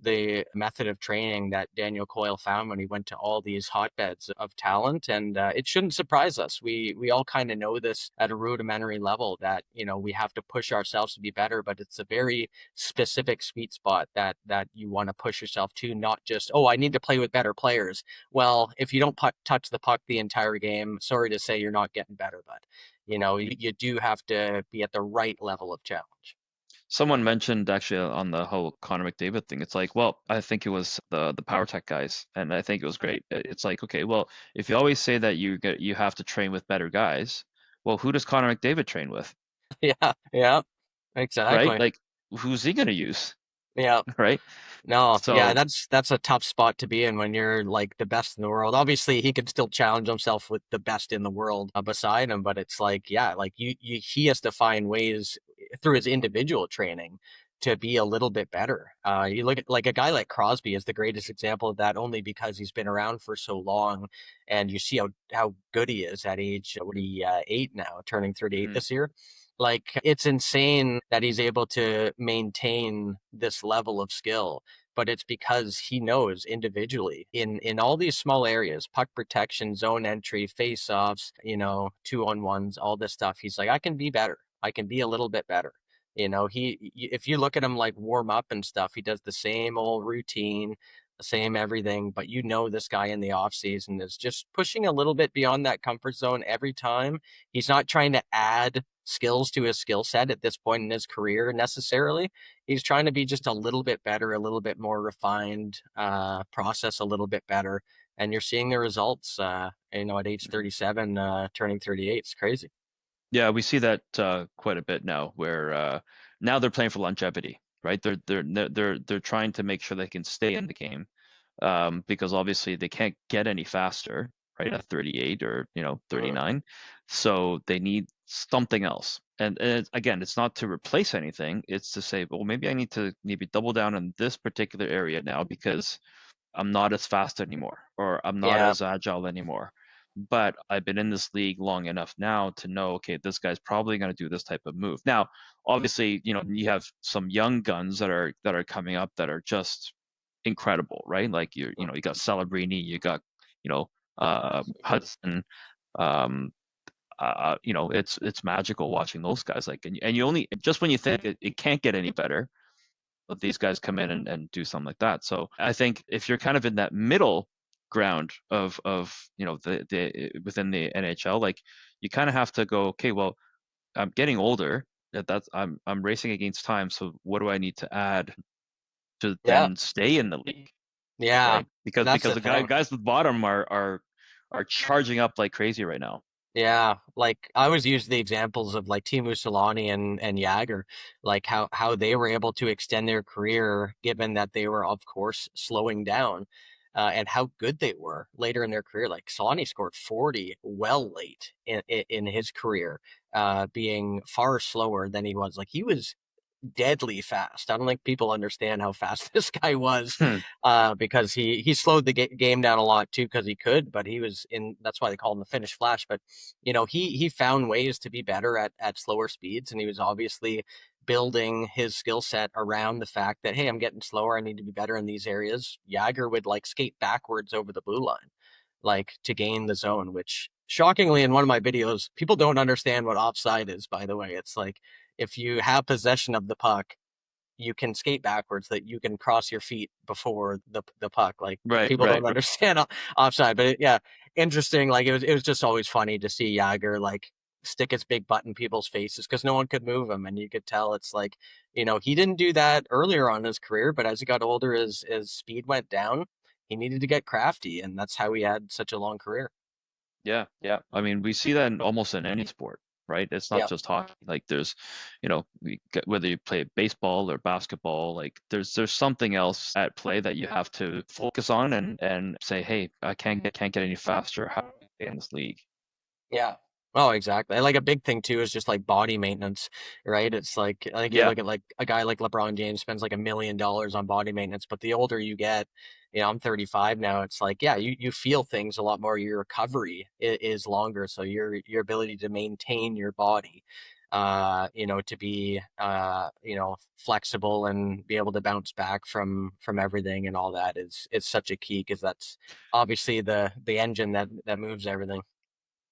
the method of training that Daniel Coyle found when he went to all these hotbeds of talent. And it shouldn't surprise us. We all kind of know this at a rudimentary level, that we have to push ourselves to be better, but it's a very specific sweet spot that you want to push yourself to, not just, oh, I need to play with better players. Well, if you don't touch the puck the entire game, sorry to say, you're not getting better, but you do have to be at the right level of challenge. Someone mentioned actually on the whole Connor McDavid thing. It's like, well, I think it was the Power Tech guys, and I think it was great. It's like, okay, well, if you always say that you have to train with better guys, well, who does Connor McDavid train with, Yeah, yeah, right? exactly. Like, who's he gonna use, Yeah. right? No, yeah, So that's a tough spot to be in when you're like the best in the world. Obviously, he could still challenge himself with the best in the world beside him, but it's like, yeah, like he has to find ways through his individual training to be a little bit better. You look at like a guy like Crosby is the greatest example of that, only because he's been around for so long, and you see how good he is at age, what, he 8 now, turning 38 mhm. this year. Like, it's insane that he's able to maintain this level of skill, but it's because he knows individually in all these small areas, puck protection, zone entry, face-offs, 2-on-1s, all this stuff. He's like, I can be better. I can be a little bit better. If you look at him like warm up and stuff, he does the same old routine, the same everything, but this guy in the off season is just pushing a little bit beyond that comfort zone every time. He's not trying to add skills to his skill set at this point in his career necessarily. He's trying to be just a little bit better, a little bit more refined, process a little bit better. And you're seeing the results, at age 37, turning 38. It's crazy. Yeah, we see that quite a bit now, where now they're playing for longevity, right? They're trying to make sure they can stay in the game, because obviously they can't get any faster, right? At 38 or 39, so they need something else. And again, it's not to replace anything; it's to say, well, maybe I need to maybe double down on this particular area now because I'm not as fast anymore, or I'm not Yeah, as agile anymore. But I've been in this league long enough now to know, okay, this guy's probably going to do this type of move. Now, obviously, you have some young guns that are coming up that are just incredible, right? Like you got Celebrini, you got you know Hudson. Um, it's magical watching those guys. Like, and you only just when you think it can't get any better, these guys come in and do something like that. So I think if you're kind of in that middle ground of the within the NHL, like you kind of have to go, okay, well, I'm getting older. I'm racing against time. So what do I need to add to yeah, then stay in the league, yeah. right? Because That's the the thing. guys at the bottom are charging up like crazy right now. Yeah, like I always use the examples of like Teemu Selanne and Jagger, like how they were able to extend their career given that they were, of course, slowing down, and how good they were later in their career. Like Selanne scored 40 well late in his career, being far slower than he was. Like, he was deadly fast. I don't think people understand how fast this guy was, Hmm. because he slowed the game down a lot too, because he could. But he was in. That's why they call him the Finnish Flash. But he found ways to be better at slower speeds, and he was obviously building his skill set around the fact that, hey, I'm getting slower. I need to be better in these areas. Jagger would like skate backwards over the blue line, like to gain the zone, which shockingly in one of my videos, people don't understand what offside is, by the way. It's like, if you have possession of the puck, you can skate backwards, that you can cross your feet before the puck. Like, Right, people right. don't understand offside, but yeah, interesting. Like, it was just always funny to see Jagger like stick his big butt in people's faces because no one could move him, and you could tell it's like, he didn't do that earlier on in his career, but as he got older, his speed went down. He needed to get crafty, and that's how he had such a long career. Yeah, yeah. I mean, we see that almost in any sport, right? It's not Yeah. just hockey. Like there's, whether you play baseball or basketball, like there's something else at play that you have to focus on and say, hey, I can't get any faster. How do I stay in this league? Yeah. Oh, exactly. Like a big thing too is just like body maintenance, right? It's like I think you Yeah. look at like a guy like LeBron James spends like $1 million on body maintenance, but the older you get, I'm 35 now. It's like, yeah, you feel things a lot more. Your recovery is longer, so your ability to maintain your body, to be flexible and be able to bounce back from everything and all that is such a key because that's obviously the engine that moves everything.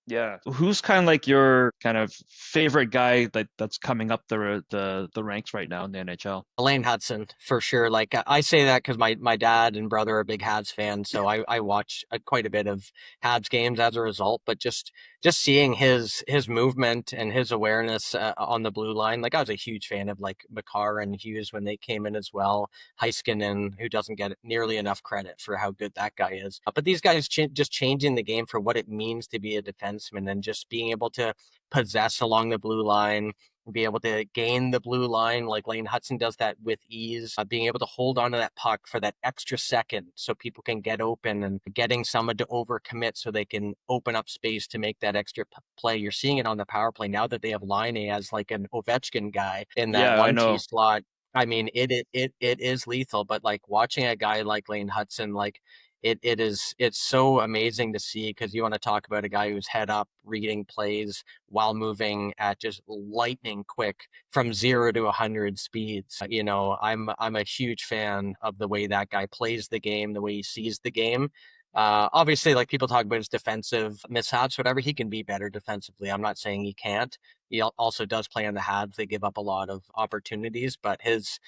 Yeah. Who's kind of like your kind of favorite guy that's coming up the ranks right now in the NHL? Elaine Hudson for sure. Like I say that because my dad and brother are big Habs fans, so I watch quite a bit of Habs games as a result. But just seeing his movement and his awareness on the blue line, like I was a huge fan of like Makar and Hughes when they came in as well. Heiskanen, who doesn't get nearly enough credit for how good that guy is. But these guys just changing the game for what it means to be a defenseman and just being able to possess along the blue line, be able to gain the blue line like Lane Hudson does that with ease, being able to hold on to that puck for that extra second so people can get open and getting someone to overcommit so they can open up space to make that extra play. You're seeing it on the power play now that they have Line as like an Ovechkin guy in that Yeah, I 1T know. slot. I mean, it is lethal, but like watching a guy like Lane Hudson, like it's so amazing to see because you want to talk about a guy who's head up reading plays while moving at just lightning quick from 0 to 100 speeds. I'm a huge fan of the way that guy plays the game, the way he sees the game. Obviously, like people talk about his defensive mishaps, whatever, he can be better defensively. I'm not saying he can't. He also does play on the Habs. They give up a lot of opportunities, but his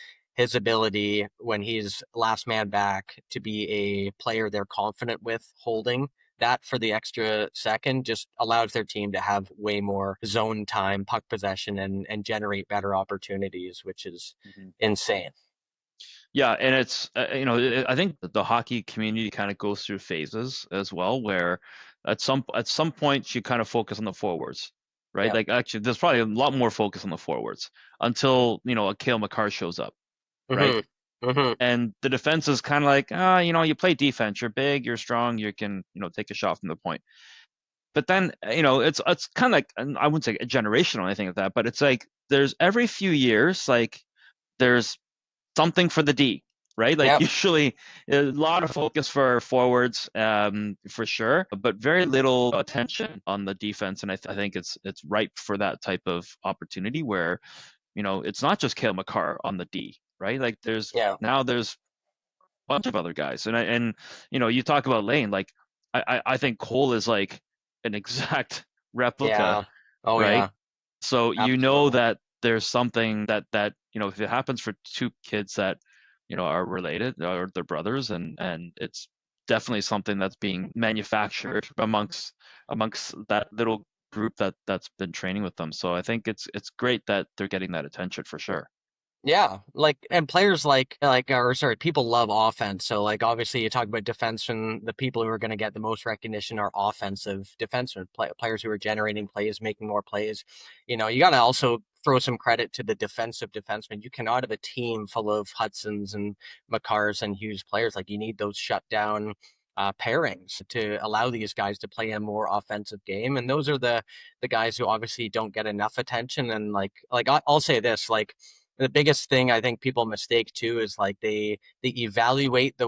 ability when he's last man back to be a player they're confident with holding that for the extra second just allows their team to have way more zone time, puck possession, and generate better opportunities, which is Mhm. insane. Yeah, and it's I think the hockey community kind of goes through phases as well, where at some point you kind of focus on the forwards, right? Yeah. Like actually, there's probably a lot more focus on the forwards until a Cale Makar shows up, right? Mm-hmm. Mm-hmm. And the defense is kind of like, you play defense, you're big, you're strong, you can take a shot from the point. But then it's kind of like, and I wouldn't say a generational or anything like that, but it's like there's every few years like there's something for the D, right? Like Yep. usually a lot of focus for forwards, for sure, but very little attention on the defense. And I think it's ripe for that type of opportunity where it's not just Cale Makar on the D, right? Like Yeah. there's a bunch of other guys, and you talk about Lane, like I think Cole is like an exact replica, Yeah. Oh right? yeah. So Absolutely. that there's something that if it happens for two kids that are related or they're brothers, and it's definitely something that's being manufactured amongst that little group that's been training with them. So I think it's great that they're getting that attention for sure. Yeah, like and players or sorry, people love offense. So like obviously you talk about defense and the people who are going to get the most recognition are offensive defensemen, players who are generating plays, making more plays. You got to also throw some credit to the defensive defensemen. You cannot have a team full of Hudsons and Makars and Hughes players. Like you need those shutdown pairings to allow these guys to play a more offensive game. And those are the guys who obviously don't get enough attention. And I'll say this, like the biggest thing I think people mistake too is like they evaluate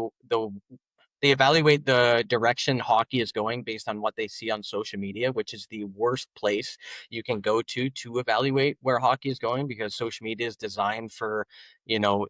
they evaluate the direction hockey is going based on what they see on social media, which is the worst place you can go to evaluate where hockey is going because social media is designed for,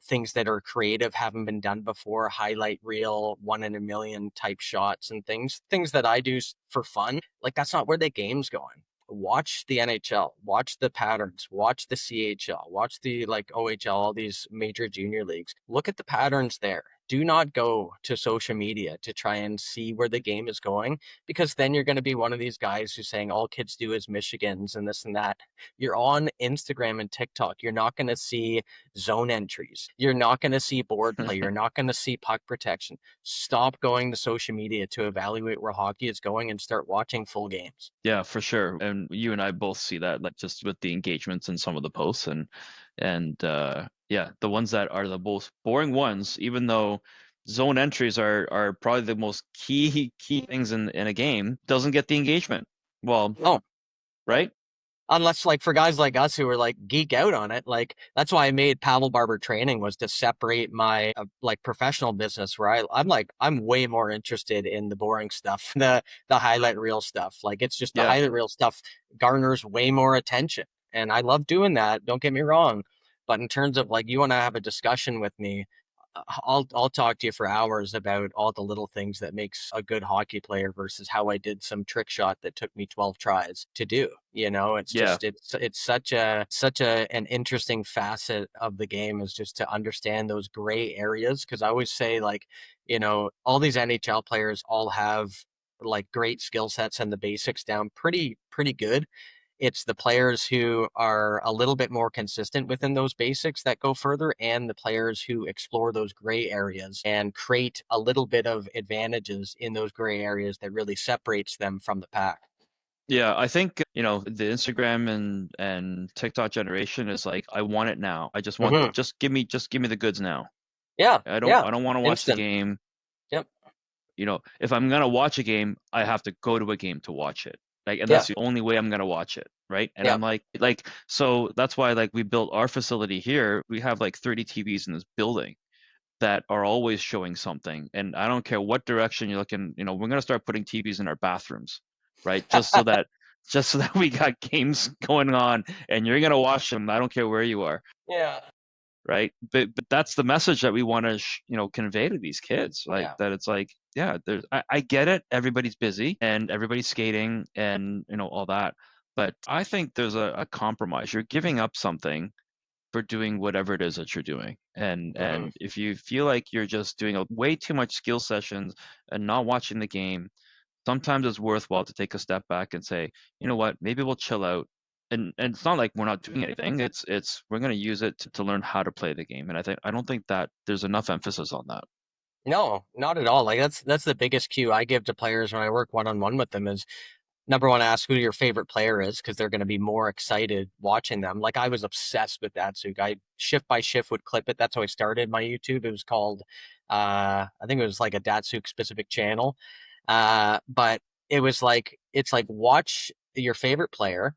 things that are creative, haven't been done before, highlight reel, 1 in a million type shots and things that I do for fun. Like that's not where the game's going. Watch the NHL, watch the patterns, watch the CHL, watch the like OHL, all these major junior leagues. Look at the patterns there. Do not go to social media to try and see where the game is going because then you're going to be one of these guys who's saying all kids do is Michigans and this and that. You're on Instagram and TikTok. You're not going to see zone entries. You're not going to see board play. You're not going to see puck protection. Stop going to social media to evaluate where hockey is going and start watching full games. Yeah, for sure. And you and I both see that, like just with the engagements in some of the posts, and yeah, the ones that are the most boring ones, even though zone entries are probably the most key things in a game, doesn't get the engagement. Well, No, right? Unless like for guys like us who are like geek out on it, like that's why I made Pavel Barber training, was to separate my like professional business where I'm way more interested in the boring stuff, the highlight reel stuff. Like it's just the Yeah. highlight reel stuff garners way more attention, and I love doing that. Don't get me wrong, but in terms of like you want to have a discussion with me, I'll talk to you for hours about all the little things that makes a good hockey player versus how I did some trick shot that took me 12 tries to do. You know, it's Yeah. just it's such a an interesting facet of the game, is just to understand those gray areas. Because I always say, like, you know, all these NHL players all have like great skill sets and the basics down pretty good. It's the players who are a little bit more consistent within those basics that go further, and the players who explore those gray areas and create a little bit of advantages in those gray areas that really separates them from the pack. Yeah, I think, the Instagram and TikTok generation is like, I want it now. I just want, Hmm. just give me the goods now. Yeah, yeah, I don't want to watch the instant. game. Yep. If I'm gonna watch a game, I have to go to a game to watch it. Like, and Yeah, that's the only way I'm gonna watch it, right? And yeah, I'm like, so that's why, like, we built our facility here. We have like 30 TVs in this building that are always showing something. And I don't care what direction you're looking, we're gonna start putting TVs in our bathrooms, right? Just so that we got games going on and you're gonna watch them. I don't care where you are, yeah, right? But that's the message that we want to convey to these kids, like yeah. that. It's like, yeah, I get it, everybody's busy and everybody's skating and all that, but I think there's a compromise. You're giving up something for doing whatever it is that you're doing, and Hmm. if you feel like you're just doing a way too much skill sessions and not watching the game, sometimes it's worthwhile to take a step back and say, you know what, maybe we'll chill out. And it's not like we're not doing anything. It's we're going to use it to learn how to play the game. And I don't think that there's enough emphasis on that. No, not at all. Like that's the biggest cue I give to players when I work one on one with them is, number one, ask who your favorite player is, because they're going to be more excited watching them. Like I was obsessed with Datsuk. I shift by shift would clip it. That's how I started my YouTube. It was called, I think it was like a Datsuk specific channel. But it was like, it's like watch your favorite player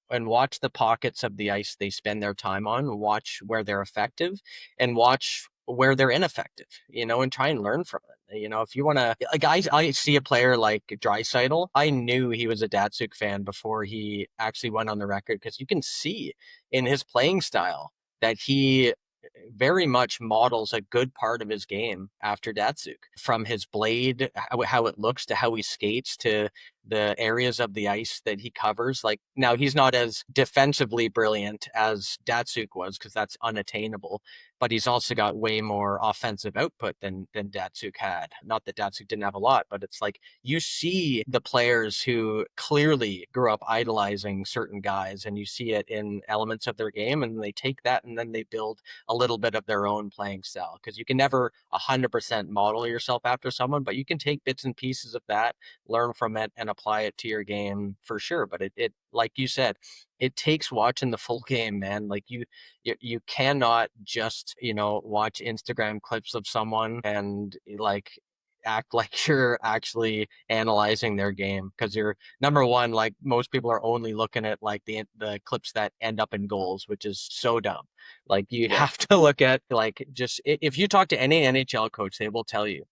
and watch the pockets of the ice they spend their time on, watch where they're effective and watch where they're ineffective, and try and learn from it. If you want to, like, I see a player like Draisaitl. I knew he was a Datsuk fan before he actually went on the record, because you can see in his playing style that he very much models a good part of his game after Datsuk, from his blade, how it looks, to how he skates, to the areas of the ice that he covers. Like, now he's not as defensively brilliant as Datsuk was, because that's unattainable, but he's also got way more offensive output than Datsuk had. Not that Datsuk didn't have a lot, but it's like you see the players who clearly grew up idolizing certain guys, and you see it in elements of their game, and they take that and then they build a little bit of their own playing style, because you can never 100% model yourself after someone, but you can take bits and pieces of that, learn from it, and apply it to your game for sure. But it like you said, it takes watching the full game, man. Like you cannot just watch Instagram clips of someone and like act like you're actually analyzing their game, because you're, number one, like most people are only looking at like the clips that end up in goals, which is so dumb. Like you Yeah. have to look at, like, just if you talk to any NHL coach, they will tell you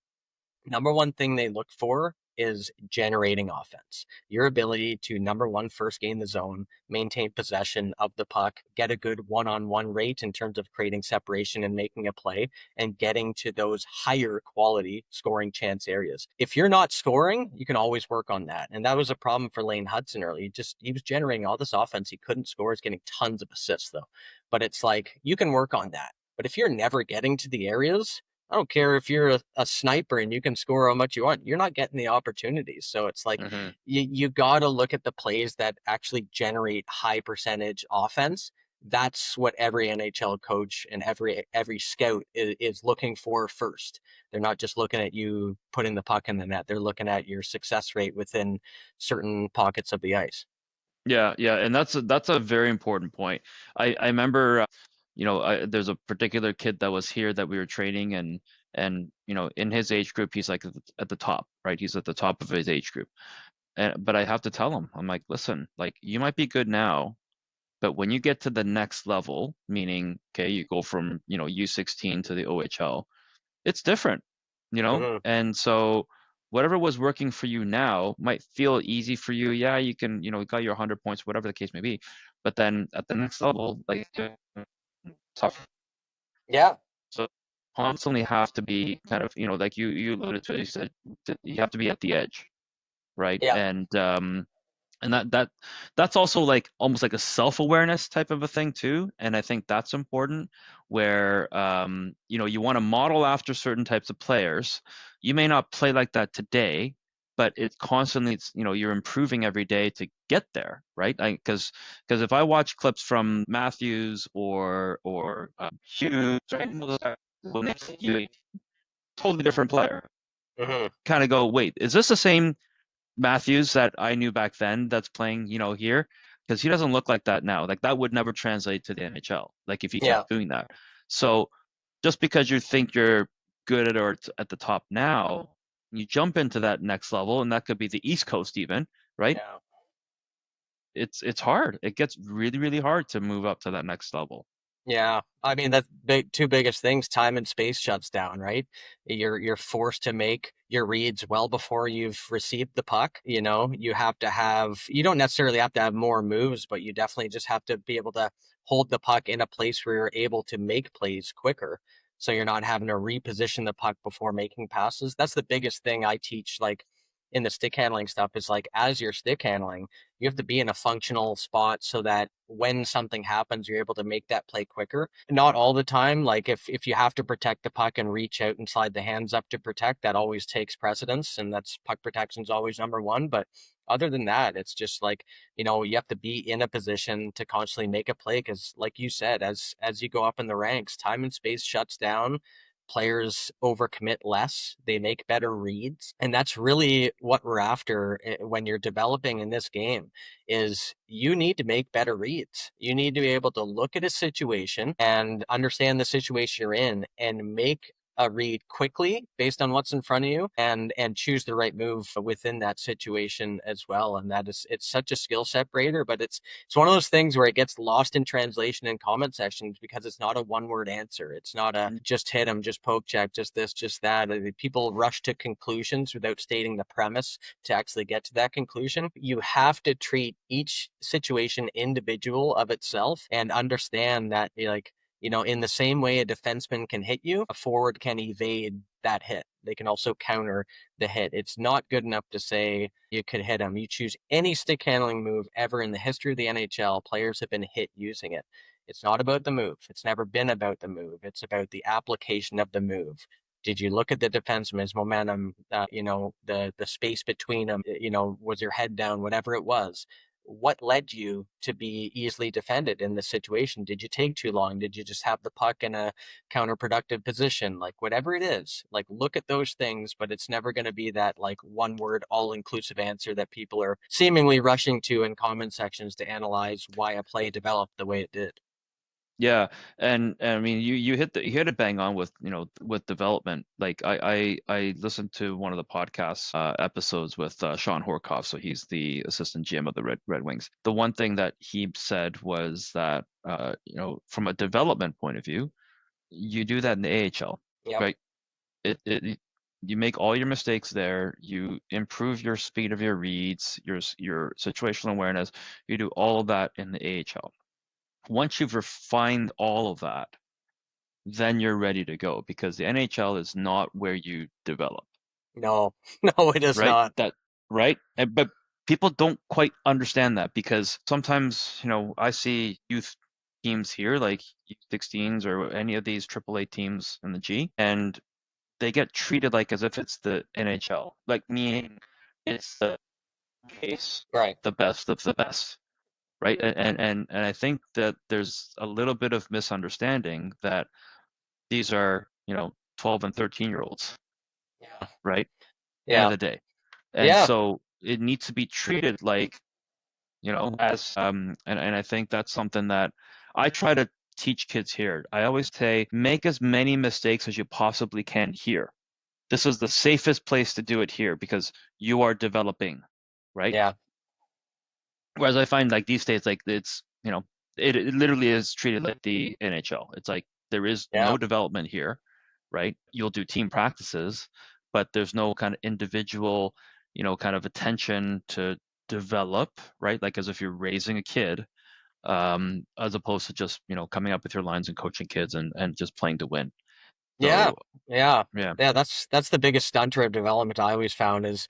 number one thing they look for is generating offense. Your ability to, number one, first gain the zone, maintain possession of the puck, get a good one-on-one rate in terms of creating separation and making a play, and getting to those higher quality scoring chance areas. If you're not scoring, you can always work on that. And that was a problem for Lane Hudson early. He was generating all this offense. He couldn't score. He's getting tons of assists though. But it's like, you can work on that. But if you're never getting to the areas, I don't care if you're a sniper and you can score how much you want, you're not getting the opportunities. So it's like Hmm. you got to look at the plays that actually generate high percentage offense. That's what every NHL coach and every scout is looking for first. They're not just looking at you putting the puck in the net. They're looking at your success rate within certain pockets of the ice. Yeah, yeah, and that's a very important point. I remember, there's a particular kid that was here that we were training, and in his age group, he's like at the top, right? He's at the top of his age group, but I have to tell them, I'm like, listen, like you might be good now, but when you get to the next level, meaning, okay, you go from, U16 to the OHL, it's different, Hmm. And so whatever was working for you now might feel easy for you. Yeah, you can, got your 100 points, whatever the case may be. But then at the next level, like, tough. Yeah. So constantly have to be kind of, like you alluded to, you said you have to be at the edge, right? Yeah. And that's also like almost like a self-awareness type of a thing too, and I think that's important, where you want to model after certain types of players. You may not play like that today, but it constantly, you're improving every day to get there, right? Because if I watch clips from Matthews or Hughes, right, when they say you, totally different player, Hmm. kind of go, wait, is this the same Matthews that I knew back then that's playing, here? Because he doesn't look like that now. Like that would never translate to the NHL, like if he Yeah. kept doing that. So just because you think you're good at or at the top now, you jump into that next level, and that could be the East Coast even, right? Yeah. It's hard. It gets really, really hard to move up to that next level. Yeah, I mean that's big two biggest things, time and space shuts down, right? You're forced to make your reads well before you've received the puck, you don't necessarily have to have more moves, but you definitely just have to be able to hold the puck in a place where you're able to make plays quicker. So you're not having to reposition the puck before making passes. That's the biggest thing I teach, like in the stick handling stuff, is like as you're stick handling, you have to be in a functional spot so that when something happens, you're able to make that play quicker. Not all the time. Like if you have to protect the puck and reach out and slide the hands up to protect, that always takes precedence, and that's puck protection is always number one. But other than that, it's just like, you have to be in a position to constantly make a play because, like you said, as you go up in the ranks, time and space shuts down. Players overcommit less, they make better reads, and that's really what we're after when you're developing in this game. Is you need to make better reads. You need to be able to look at a situation and understand the situation you're in and make a read quickly based on what's in front of you, and choose the right move within that situation as well. And it's such a skill separator, but it's one of those things where it gets lost in translation in comment sections because it's not a one word answer. It's not a just hit him, just poke check, just this, just that. People rush to conclusions without stating the premise to actually get to that conclusion. You have to treat each situation individual of itself and understand that, like, in the same way a defenseman can hit you, a forward can evade that hit. They can also counter the hit. It's not good enough to say you could hit him. You choose any stick handling move ever in the history of the NHL, players have been hit using it. It's not about the move. It's never been about the move. It's about the application of the move. Did you look at the defenseman's momentum? The space between them. Was your head down? Whatever it was, what led you to be easily defended in this situation? Did you take too long? Did you just have the puck in a counterproductive position? Like whatever it is, like look at those things, but it's never going to be that like one word all inclusive answer that people are seemingly rushing to in comment sections to analyze why a play developed the way it did. Yeah, and I mean you hit it bang on with with development. Like I listened to one of the podcast episodes with Sean Horkoff, so he's the assistant GM of the Red Wings. The one thing that he said was that from a development point of view, you do that in the AHL, Yep. right? It you make all your mistakes there. You improve your speed of your reads, your situational awareness. You do all of that in the AHL. Once you've refined all of that, then you're ready to go, because the NHL is not where you develop, No, no, it is right? not. Right? But people don't quite understand that, because sometimes, I see youth teams here, like U16s or any of these AAA teams in the G, and they get treated like as if it's the NHL, like meaning it's the case, Right. the best of the best. Right. And I think that there's a little bit of misunderstanding that these are, 12 and 13-year olds, Yeah. right? End of Yeah. the day. And Yeah. so it needs to be treated like, as and I think that's something that I try to teach kids here. I always say, make as many mistakes as you possibly can here. This is the safest place to do it here, because you are developing. right? Yeah. Whereas I find like these days, like it's, it literally is treated like the NHL. It's like there is Yeah. no development here, right? You'll do team practices, but there's no kind of individual, kind of attention to develop, right? Like as if you're raising a kid, as opposed to just, coming up with your lines and coaching kids and just playing to win. Yeah, So yeah, yeah. yeah. That's the biggest stunter of development I always found is,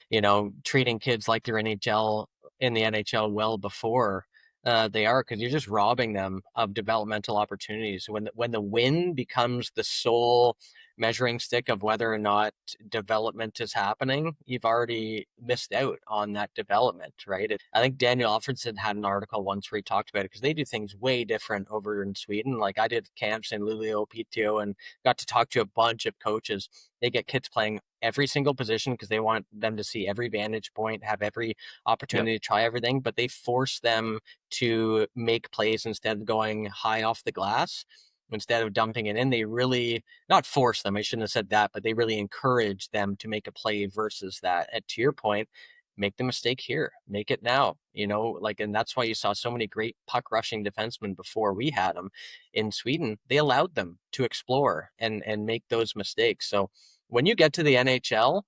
treating kids like they're NHL in the NHL well before they are, because you're just robbing them of developmental opportunities. When the win becomes the sole measuring stick of whether or not development is happening, you've already missed out on that development, right? I think Daniel Alfredson had an article once where he talked about it because they do things way different over in Sweden. Like I did camps in Luleå, PTO, and got to talk to a bunch of coaches. They get kids playing every single position because they want them to see every vantage point, have every Yep. opportunity to try everything, but they force them to make plays instead of going high off the glass. Instead of dumping it in, they really, not force them, I shouldn't have said that, but they really encourage them to make a play versus that. And to your point, make the mistake here, make it now, and that's why you saw so many great puck rushing defensemen before we had them in Sweden. They allowed them to explore and make those mistakes. So when you get to the NHL,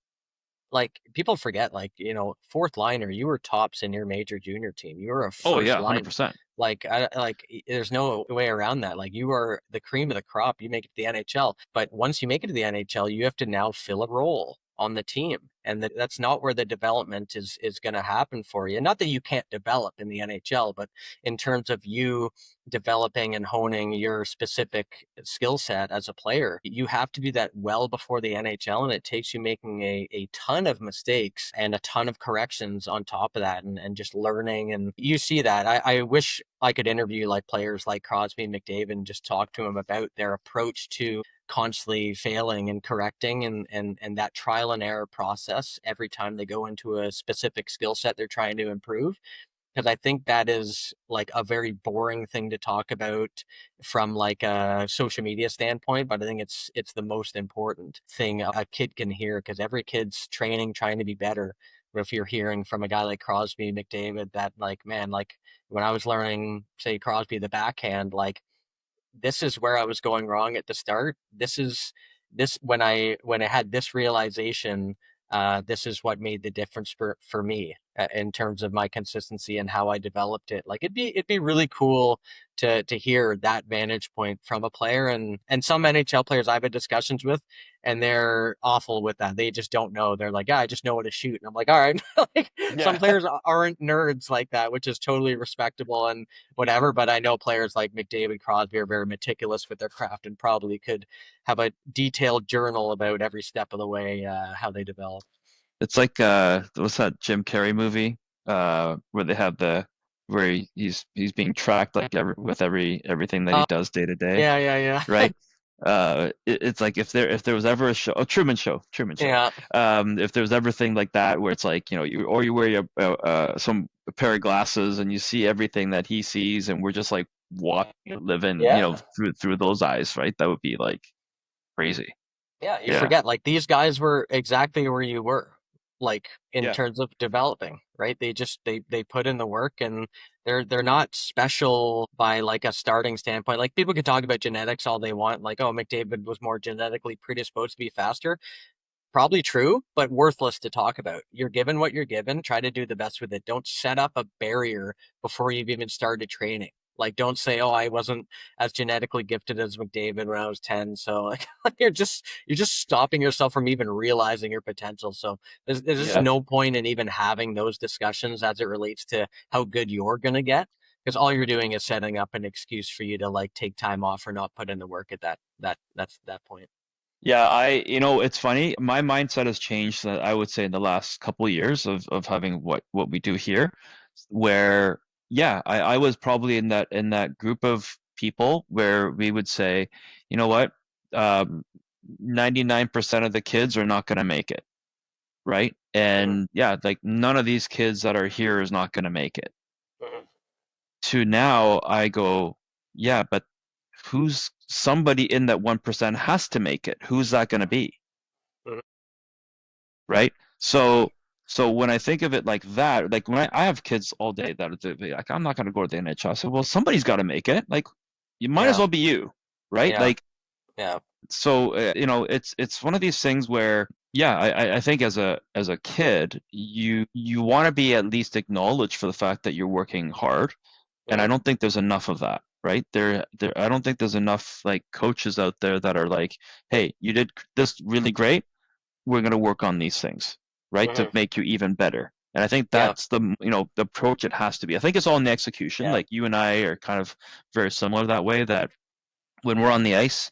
like people forget, like, fourth liner, you were tops in your major junior team. You were a Oh first yeah, line. 100%. There's no way around that. Like you are the cream of the crop. You make it to the NHL, but once you make it to the NHL, you have to now fill a role on the team, and that's not where the development is going to happen for you. Not that you can't develop in the NHL, but in terms of you developing and honing your specific skill set as a player, you have to do that well before the NHL, and it takes you making a ton of mistakes and a ton of corrections on top of that, and just learning. And you see that. I wish I could interview like players like Crosby and McDavid and just talk to them about their approach to constantly failing and correcting, and that trial and error process every time they go into a specific skill set they're trying to improve, because I think that is like a very boring thing to talk about from like a social media standpoint, but I think it's the most important thing a kid can hear, because every kid's training, trying to be better. But if you're hearing from a guy like Crosby, McDavid, that like, man, like when I was learning, say, Crosby the backhand, like this is where I was going wrong at the start. This when I had this realization, this is what made the difference for me in terms of my consistency and how I developed it. Like it'd be really cool to hear that vantage point from a player, and some NHL players I've had discussions with, and they're awful with that. They just don't know. They're like, yeah, I just know what to shoot. And I'm like, all right. Like, some Yeah. players aren't nerds like that, which is totally respectable and whatever. But I know players like McDavid, Crosby are very meticulous with their craft and probably could have a detailed journal about every step of the way, how they develop. It's like what's that Jim Carrey movie where they have where he's being tracked like with everything that he Oh, does day to day, yeah, yeah, yeah. right? It's like if there was ever a show, Truman Show. Yeah, If there was everything like that where it's like, you wear some a pair of glasses and you see everything that he sees, and we're just like living, yeah. through those eyes, right? That would be like crazy. Yeah, you Yeah. forget, like these guys were exactly where you were, like in Yeah. terms of developing, right? They put in the work, and they're not special by like a starting standpoint. Like people could talk about genetics all they want, like, oh, McDavid was more genetically predisposed to be faster. Probably true, but worthless to talk about. You're given what you're given. Try to do the best with it. Don't set up a barrier before you've even started training. Like, don't say, "Oh, I wasn't as genetically gifted as McDavid when I was 10." So, like, you're just stopping yourself from even realizing your potential. So, there's just Yeah. no point in even having those discussions as it relates to how good you're gonna get, because all you're doing is setting up an excuse for you to like take time off or not put in the work at that point. Yeah, it's funny. My mindset has changed, I would say, in the last couple of years of having what we do here, where yeah, I was probably in that group of people where we would say, you know what, 99% of the kids are not going to make it, right? Mhm, And yeah, like none of these kids that are here is not going to make it. mhm, To now, I go, yeah, but who's somebody in that 1% has to make it? Who's that going to be? mhm, Right? So So when I think of it like that, like when I have kids all day that are like, I'm not going to go to the NHL. I said, well, somebody's got to make it. Like, you might as Yeah. well be you, right? Yeah. Like, Yeah. so it's one of these things where, yeah, I think as a kid, you want to be at least acknowledged for the fact that you're working hard, and I Mm. don't think there's enough of that, right? I don't think there's enough like coaches out there that are like, hey, you did this really great, we're going to work on these things, right, to Hmm. make you even better. And I think Yeah. that's the approach it has to be. I think it's all in the execution. Yeah. Like you and I are kind of very similar that way, that when we're on the ice,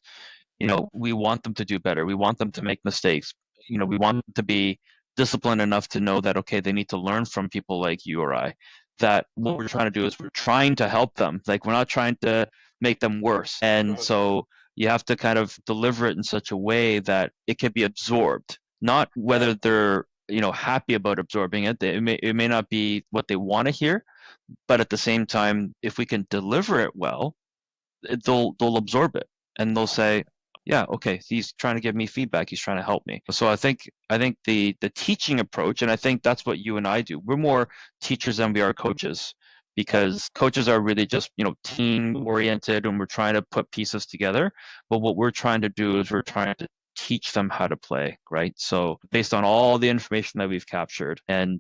we want them to do better. We want them to make mistakes. We want them to be disciplined enough to know that, okay, they need to learn from people like you or I. That what we're trying to do is we're trying to help them. Like we're not trying to make them worse. And Hmm. so you have to kind of deliver it in such a way that it can be absorbed, not Yeah. whether they're happy about absorbing it. It may not be what they want to hear, but at the same time, if we can deliver it well, they'll absorb it and they'll say, yeah, okay, he's trying to give me feedback, he's trying to help me. So I think the teaching approach, and I think that's what you and I do, we're more teachers than we are coaches, because coaches are really just team oriented and we're trying to put pieces together. But what we're trying to do is we're trying to teach them how to play, right? So based on all the information that we've captured, and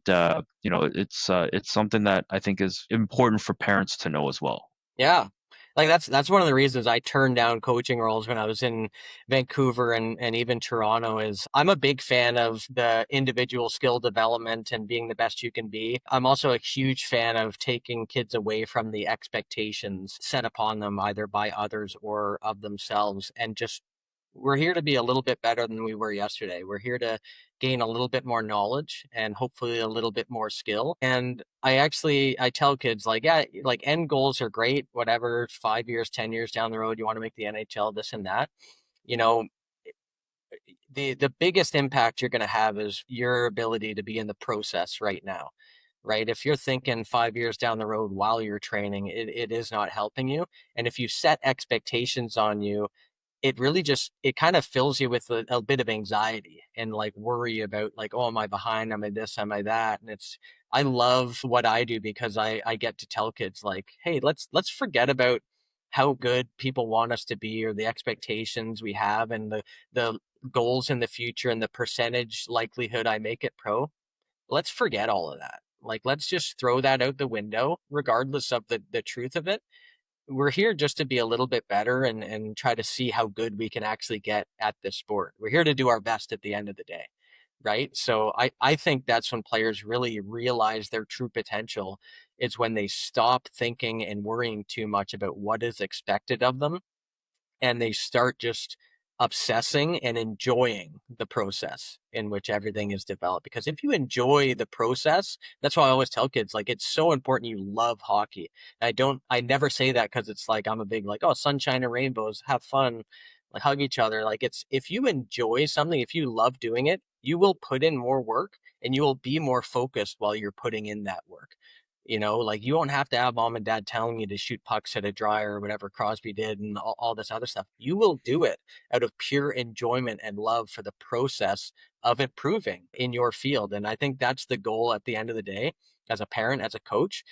it's something that I think is important for parents to know as well. Yeah. Like that's one of the reasons I turned down coaching roles when I was in Vancouver and even Toronto. Is I'm a big fan of the individual skill development and being the best you can be. I'm also a huge fan of taking kids away from the expectations set upon them either by others or of themselves, and just we're here to be a little bit better than we were yesterday. We're here to gain a little bit more knowledge and hopefully a little bit more skill. And I tell kids like, yeah, like end goals are great, whatever, 5 years, 10 years down the road, you want to make the NHL, this and that. You know, the biggest impact you're going to have is your ability to be in the process right now. Right. If you're thinking 5 years down the road while you're training, it is not helping you. And if you set expectations on you, it really just it kind of fills you with a bit of anxiety and like worry about like, oh, am I behind, am I this, am I that? And it's I love what I do because I get to tell kids like, hey, let's forget about how good people want us to be or the expectations we have and the goals in the future and the percentage likelihood I make it pro. Let's forget all of that. Like let's just throw that out the window regardless of the truth of it. We're here just to be a little bit better and try to see how good we can actually get at this sport. We're here to do our best at the end of the day. Right. So I think that's when players really realize their true potential is when they stop thinking and worrying too much about what is expected of them and they start just obsessing and enjoying the process in which everything is developed. Because if you enjoy the process, that's why I always tell kids, like, it's so important you love hockey. I never say that because it's like, I'm a big, like, oh, sunshine and rainbows, have fun, like, hug each other. Like, it's, if you enjoy something, if you love doing it, you will put in more work and you will be more focused while you're putting in that work. Like you won't have to have mom and dad telling you to shoot pucks at a dryer or whatever Crosby did and all this other stuff. You will do it out of pure enjoyment and love for the process of improving in your field. And I think that's the goal at the end of the day as a parent, as a coach,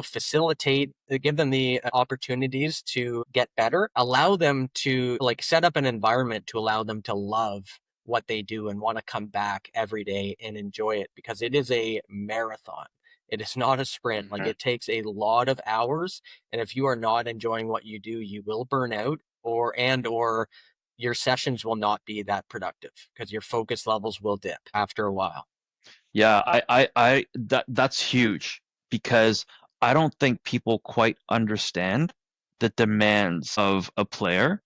facilitate, give them the opportunities to get better, allow them to like set up an environment to allow them to love what they do and want to come back every day and enjoy it because it is a marathon. It is not a sprint. Like Mhm. it takes a lot of hours. And if you are not enjoying what you do, you will burn out or your sessions will not be that productive because your focus levels will dip after a while. Yeah, that's huge, because I don't think people quite understand the demands of a player,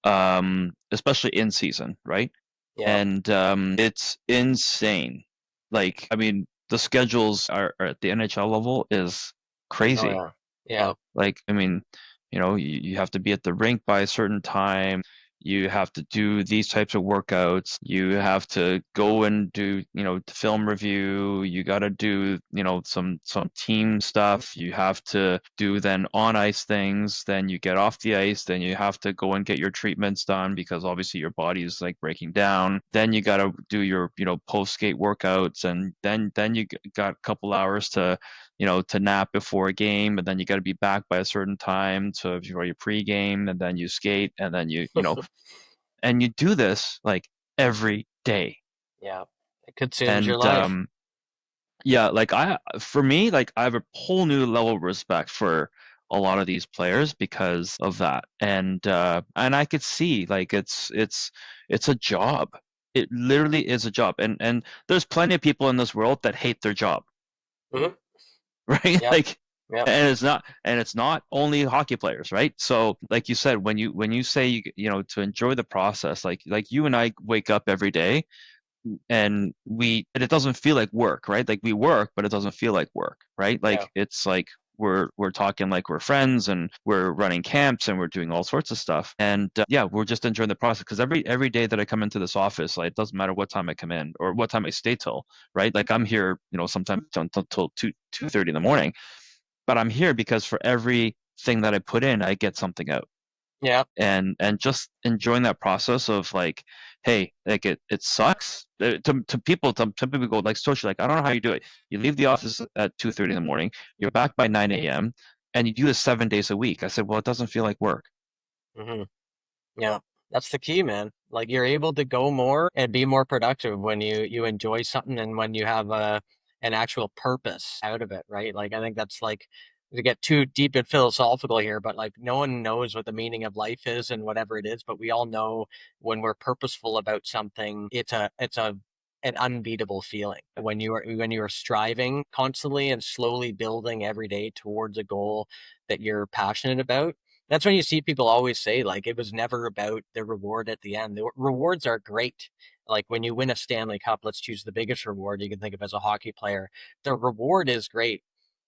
especially in season, right? Yeah. And it's insane. Like, I mean, the schedules are at the NHL level is Oh crazy. yeah. Yeah. Like, I mean, you have to be at the rink by a certain time. you have to do these types of workouts, you have to go and do, film review, you got to do, some team stuff, you have to do then on ice things, then you get off the ice, then you have to go and get your treatments done because obviously your body is like breaking down. Then you got to do your, post skate workouts, and then you got a couple hours to nap before a game, and then you got to be back by a certain time for your pregame, and then you skate, and then and you do this like every day. Yeah, it consumes And your life. yeah, like for me, like I have a whole new level of respect for a lot of these players because of that. And I could see like it's a job. It literally is a job. And there's plenty of people in this world that hate their job. Mhm. Right? Yep. Like, Yep. and it's not only hockey players, right? So like you said, when you say to enjoy the process, like you and I wake up every day, and it doesn't feel like work, right? Like we work, but it doesn't feel like work, right? Yeah. Like it's like we're talking like we're friends, and we're running camps, and we're doing all sorts of stuff, and yeah, we're just enjoying the process. Because every day that I come into this office, like it doesn't matter what time I come in or what time I stay till, right? Like I'm here, sometimes until 2:30 in the morning, but I'm here because for everything that I put in, I get something out. Yeah. And just enjoying that process of like, hey, like it sucks to people. Some people go like, Satoshi, like I don't know how you do it. You leave the office at 2:30 in the morning, you're back by 9 a.m. and you do this 7 days a week. I said, well, it doesn't feel like work. Hmm. Yeah, that's the key, man. Like you're able to go more and be more productive when you enjoy something and when you have an actual purpose out of it, right? Like I think that's like, to get too deep and philosophical here, but like no one knows what the meaning of life is and whatever it is, but we all know when we're purposeful about something, it's a an unbeatable feeling when you are striving constantly and slowly building every day towards a goal that you're passionate about. That's when you see people always say, like, it was never about the reward at the end. The rewards are great. Like when you win a Stanley Cup, let's choose the biggest reward you can think of as a hockey player. The reward is great.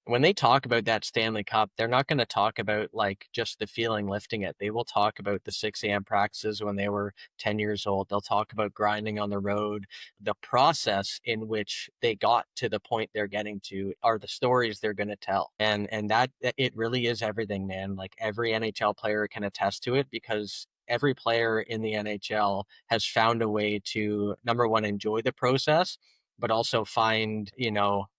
When they talk about that Stanley Cup, they're not going to talk about like just the feeling lifting it. They will talk about the 6 a.m. practices when they were 10 years old. They'll talk about grinding on the road. The process in which they got to the point they're getting to are the stories they're going to tell. And that it really is everything, man. Like every NHL player can attest to it because every player in the NHL has found a way to, number one, enjoy the process, but also find,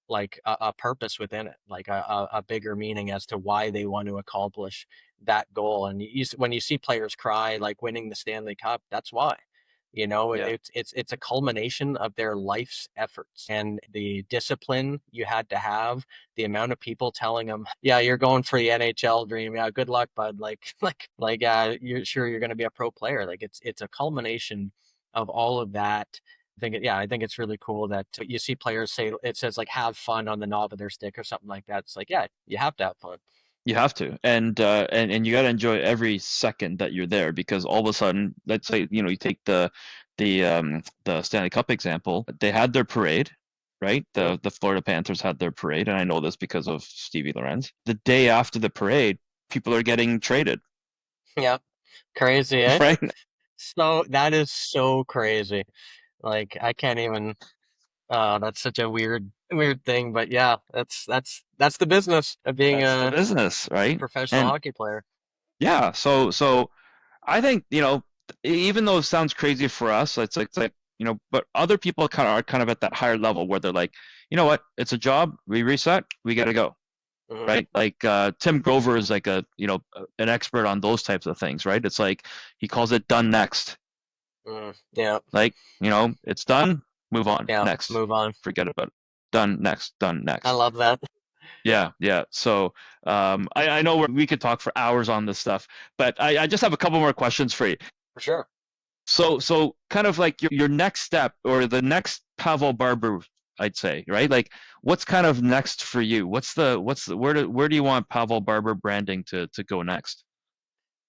like a purpose within it, like a bigger meaning as to why they want to accomplish that goal. And when you see players cry, like winning the Stanley Cup, that's why. Yeah. It's a culmination of their life's efforts and the discipline you had to have, the amount of people telling them, yeah, you're going for the NHL dream. Yeah, good luck, bud. Yeah, you're sure you're going to be a pro player. Like it's a culmination of all of that. I think it's really cool that you see players say, it says like have fun on the knob of their stick or something like that. It's like, yeah, you have to have fun. You have to, and you got to enjoy every second that you're there, because all of a sudden, let's say you take the Stanley Cup example. They had their parade, right? The Florida Panthers had their parade, and I know this because of Stevie Lorenz. The day after the parade, people are getting traded. Yeah, crazy, eh? Right? So that is so crazy. Like I can't even. That's such a weird thing, but yeah, that's the business of being That's the business, a right? professional And hockey player. yeah, so I think, even though it sounds crazy for us, it's like, but other people are kind of at that higher level where they're like, you know what, it's a job, we reset, we gotta go, Mhm. right? Like Tim Grover is like an expert on those types of things, right? It's like he calls it done next. Yeah, Like, it's done, move on, yeah. next, Move on. forget about it, done next, done I next. love that. Yeah, yeah. So I know we could talk for hours on this stuff, but I just have a couple more questions for you. For sure. So kind of like your next step, or the next Pavel Barber, I'd say, right? Like what's kind of next for you? Where do you want Pavel Barber branding to go next?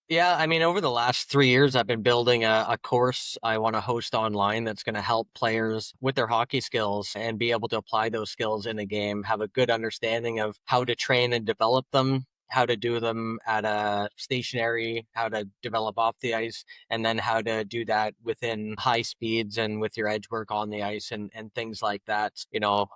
Yeah, I mean, over the last 3 years, I've been building a course I want to host online that's going to help players with their hockey skills and be able to apply those skills in a game, have a good understanding of how to train and develop them, how to do them at a stationary, how to develop off the ice, and then how to do that within high speeds and with your edge work on the ice and things like that.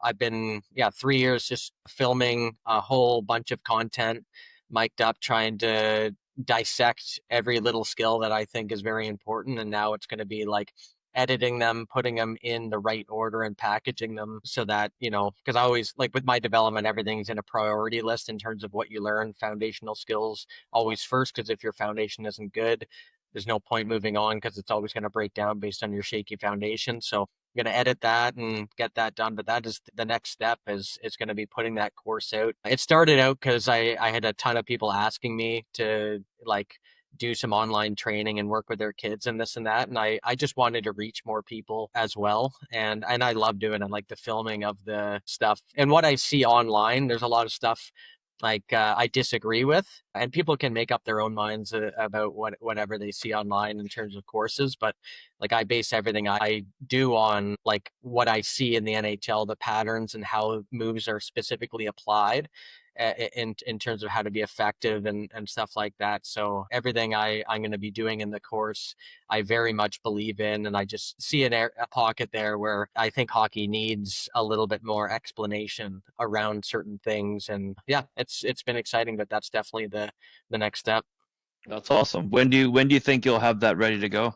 I've been 3 years just filming a whole bunch of content, mic'd up, trying to dissect every little skill that I think is very important. And now it's going to be like editing them, putting them in the right order and packaging them so that, because I always like with my development, everything's in a priority list in terms of what you learn, foundational skills always first, because if your foundation isn't good, there's no point moving on because it's always going to break down based on your shaky foundation. So I'm going to edit that and get that done. But that is the next step is going to be putting that course out. It started out because I had a ton of people asking me to like do some online training and work with their kids and this and that. And I just wanted to reach more people as well. And I love doing it, like the filming of the stuff. And what I see online, there's a lot of stuff like I disagree with, and people can make up their own minds about whatever they see online in terms of courses. But like I base everything I do on like what I see in the NHL, the patterns and how moves are specifically applied in terms of how to be effective and stuff like that. So everything I'm going to be doing in the course, I very much believe in, and I just see a pocket there where I think hockey needs a little bit more explanation around certain things. And yeah, it's been exciting, but that's definitely the next step. That's awesome. When do you think you'll have that ready to go?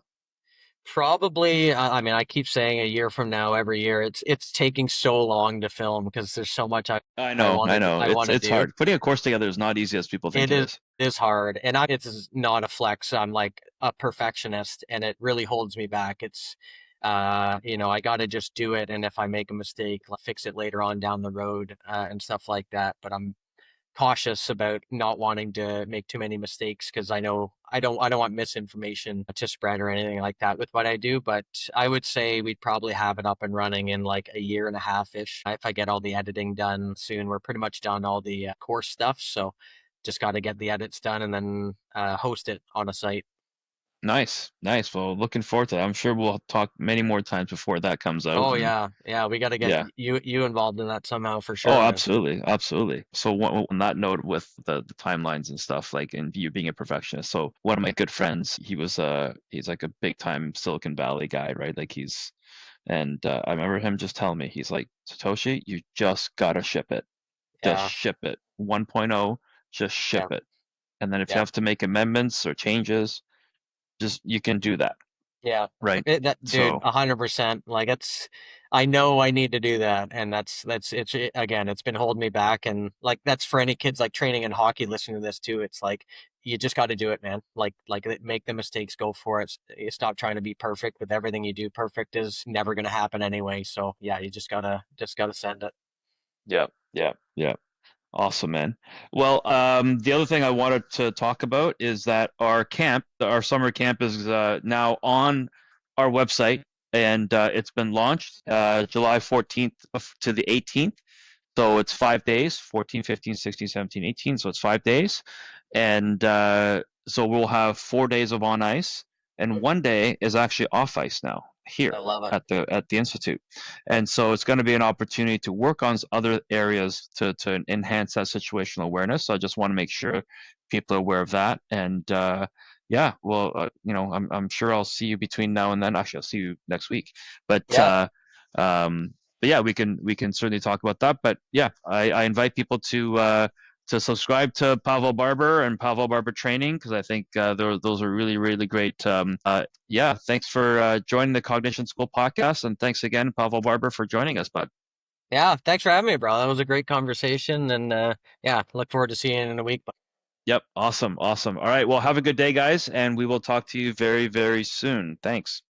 Probably, I mean, I keep saying a year from now, every year. It's taking so long to film because there's so much I I know, want I to know. I want to It's do. hard. Putting a course together is not easy as people think It it is is. is hard, and it's not a flex. I'm like a perfectionist, and it really holds me back. It's, I got to just do it, and if I make a mistake, I'll fix it later on down the road, and stuff like that. But I'm cautious about not wanting to make too many mistakes because I know I don't want misinformation to spread or anything like that with what I do. But I would say we'd probably have it up and running in like a year and a half ish if I get all the editing done soon. We're pretty much done all the course stuff, so just got to get the edits done and then host it on a site. Nice, nice. Well, looking forward to that. I'm sure we'll talk many more times before that comes out. Oh And yeah, we got to get yeah. you involved in that somehow for Oh, sure, man. absolutely, absolutely. So on that note, with the timelines and stuff, like, and you being a perfectionist. So one of my good friends, he's like a big time Silicon Valley guy, right? Like I remember him just telling me, he's like, Satoshi, you just gotta ship it. Just Yeah, ship it. 1.0, just ship yeah, it. And then if you yeah. have to make amendments or changes, just you can do that, Yeah, right? that dude, So 100%. Like I know I need to do that, and again, it's been holding me back, and like that's for any kids like training in hockey listening to this too. It's like you just got to do it, man. Like make the mistakes, go for it. You stop trying to be perfect with everything you do. Perfect is never going to happen anyway. So yeah, you just gotta send it. yeah, yeah, yeah. Awesome, man. Well, the other thing I wanted to talk about is that our summer camp is now on our website, and it's been launched July 14th to the 18th. So it's 5 days, 14, 15, 16, 17, 18. So it's 5 days. And so we'll have 4 days of on ice, and one day is actually off ice now I here love it. at the institute. And so it's going to be an opportunity to work on other areas to enhance that situational awareness. So I just want to make sure people are aware of that. And yeah, well, I'm sure I'll see you between now and then. Actually, I'll see you next week. But Yeah, um, but yeah, we can certainly talk about that. But yeah, I invite people to subscribe to Pavel Barber and Pavel Barber Training, because I think those are really, really great. Yeah, thanks for joining the Cognition School podcast, and thanks again, Pavel Barber, for joining us, bud. yeah. Thanks for having me, bro. That was a great conversation, and yeah, look forward to seeing you in a week. Yep, awesome, awesome. All right, well, have a good day, guys, and we will talk to you very, very soon. Thanks.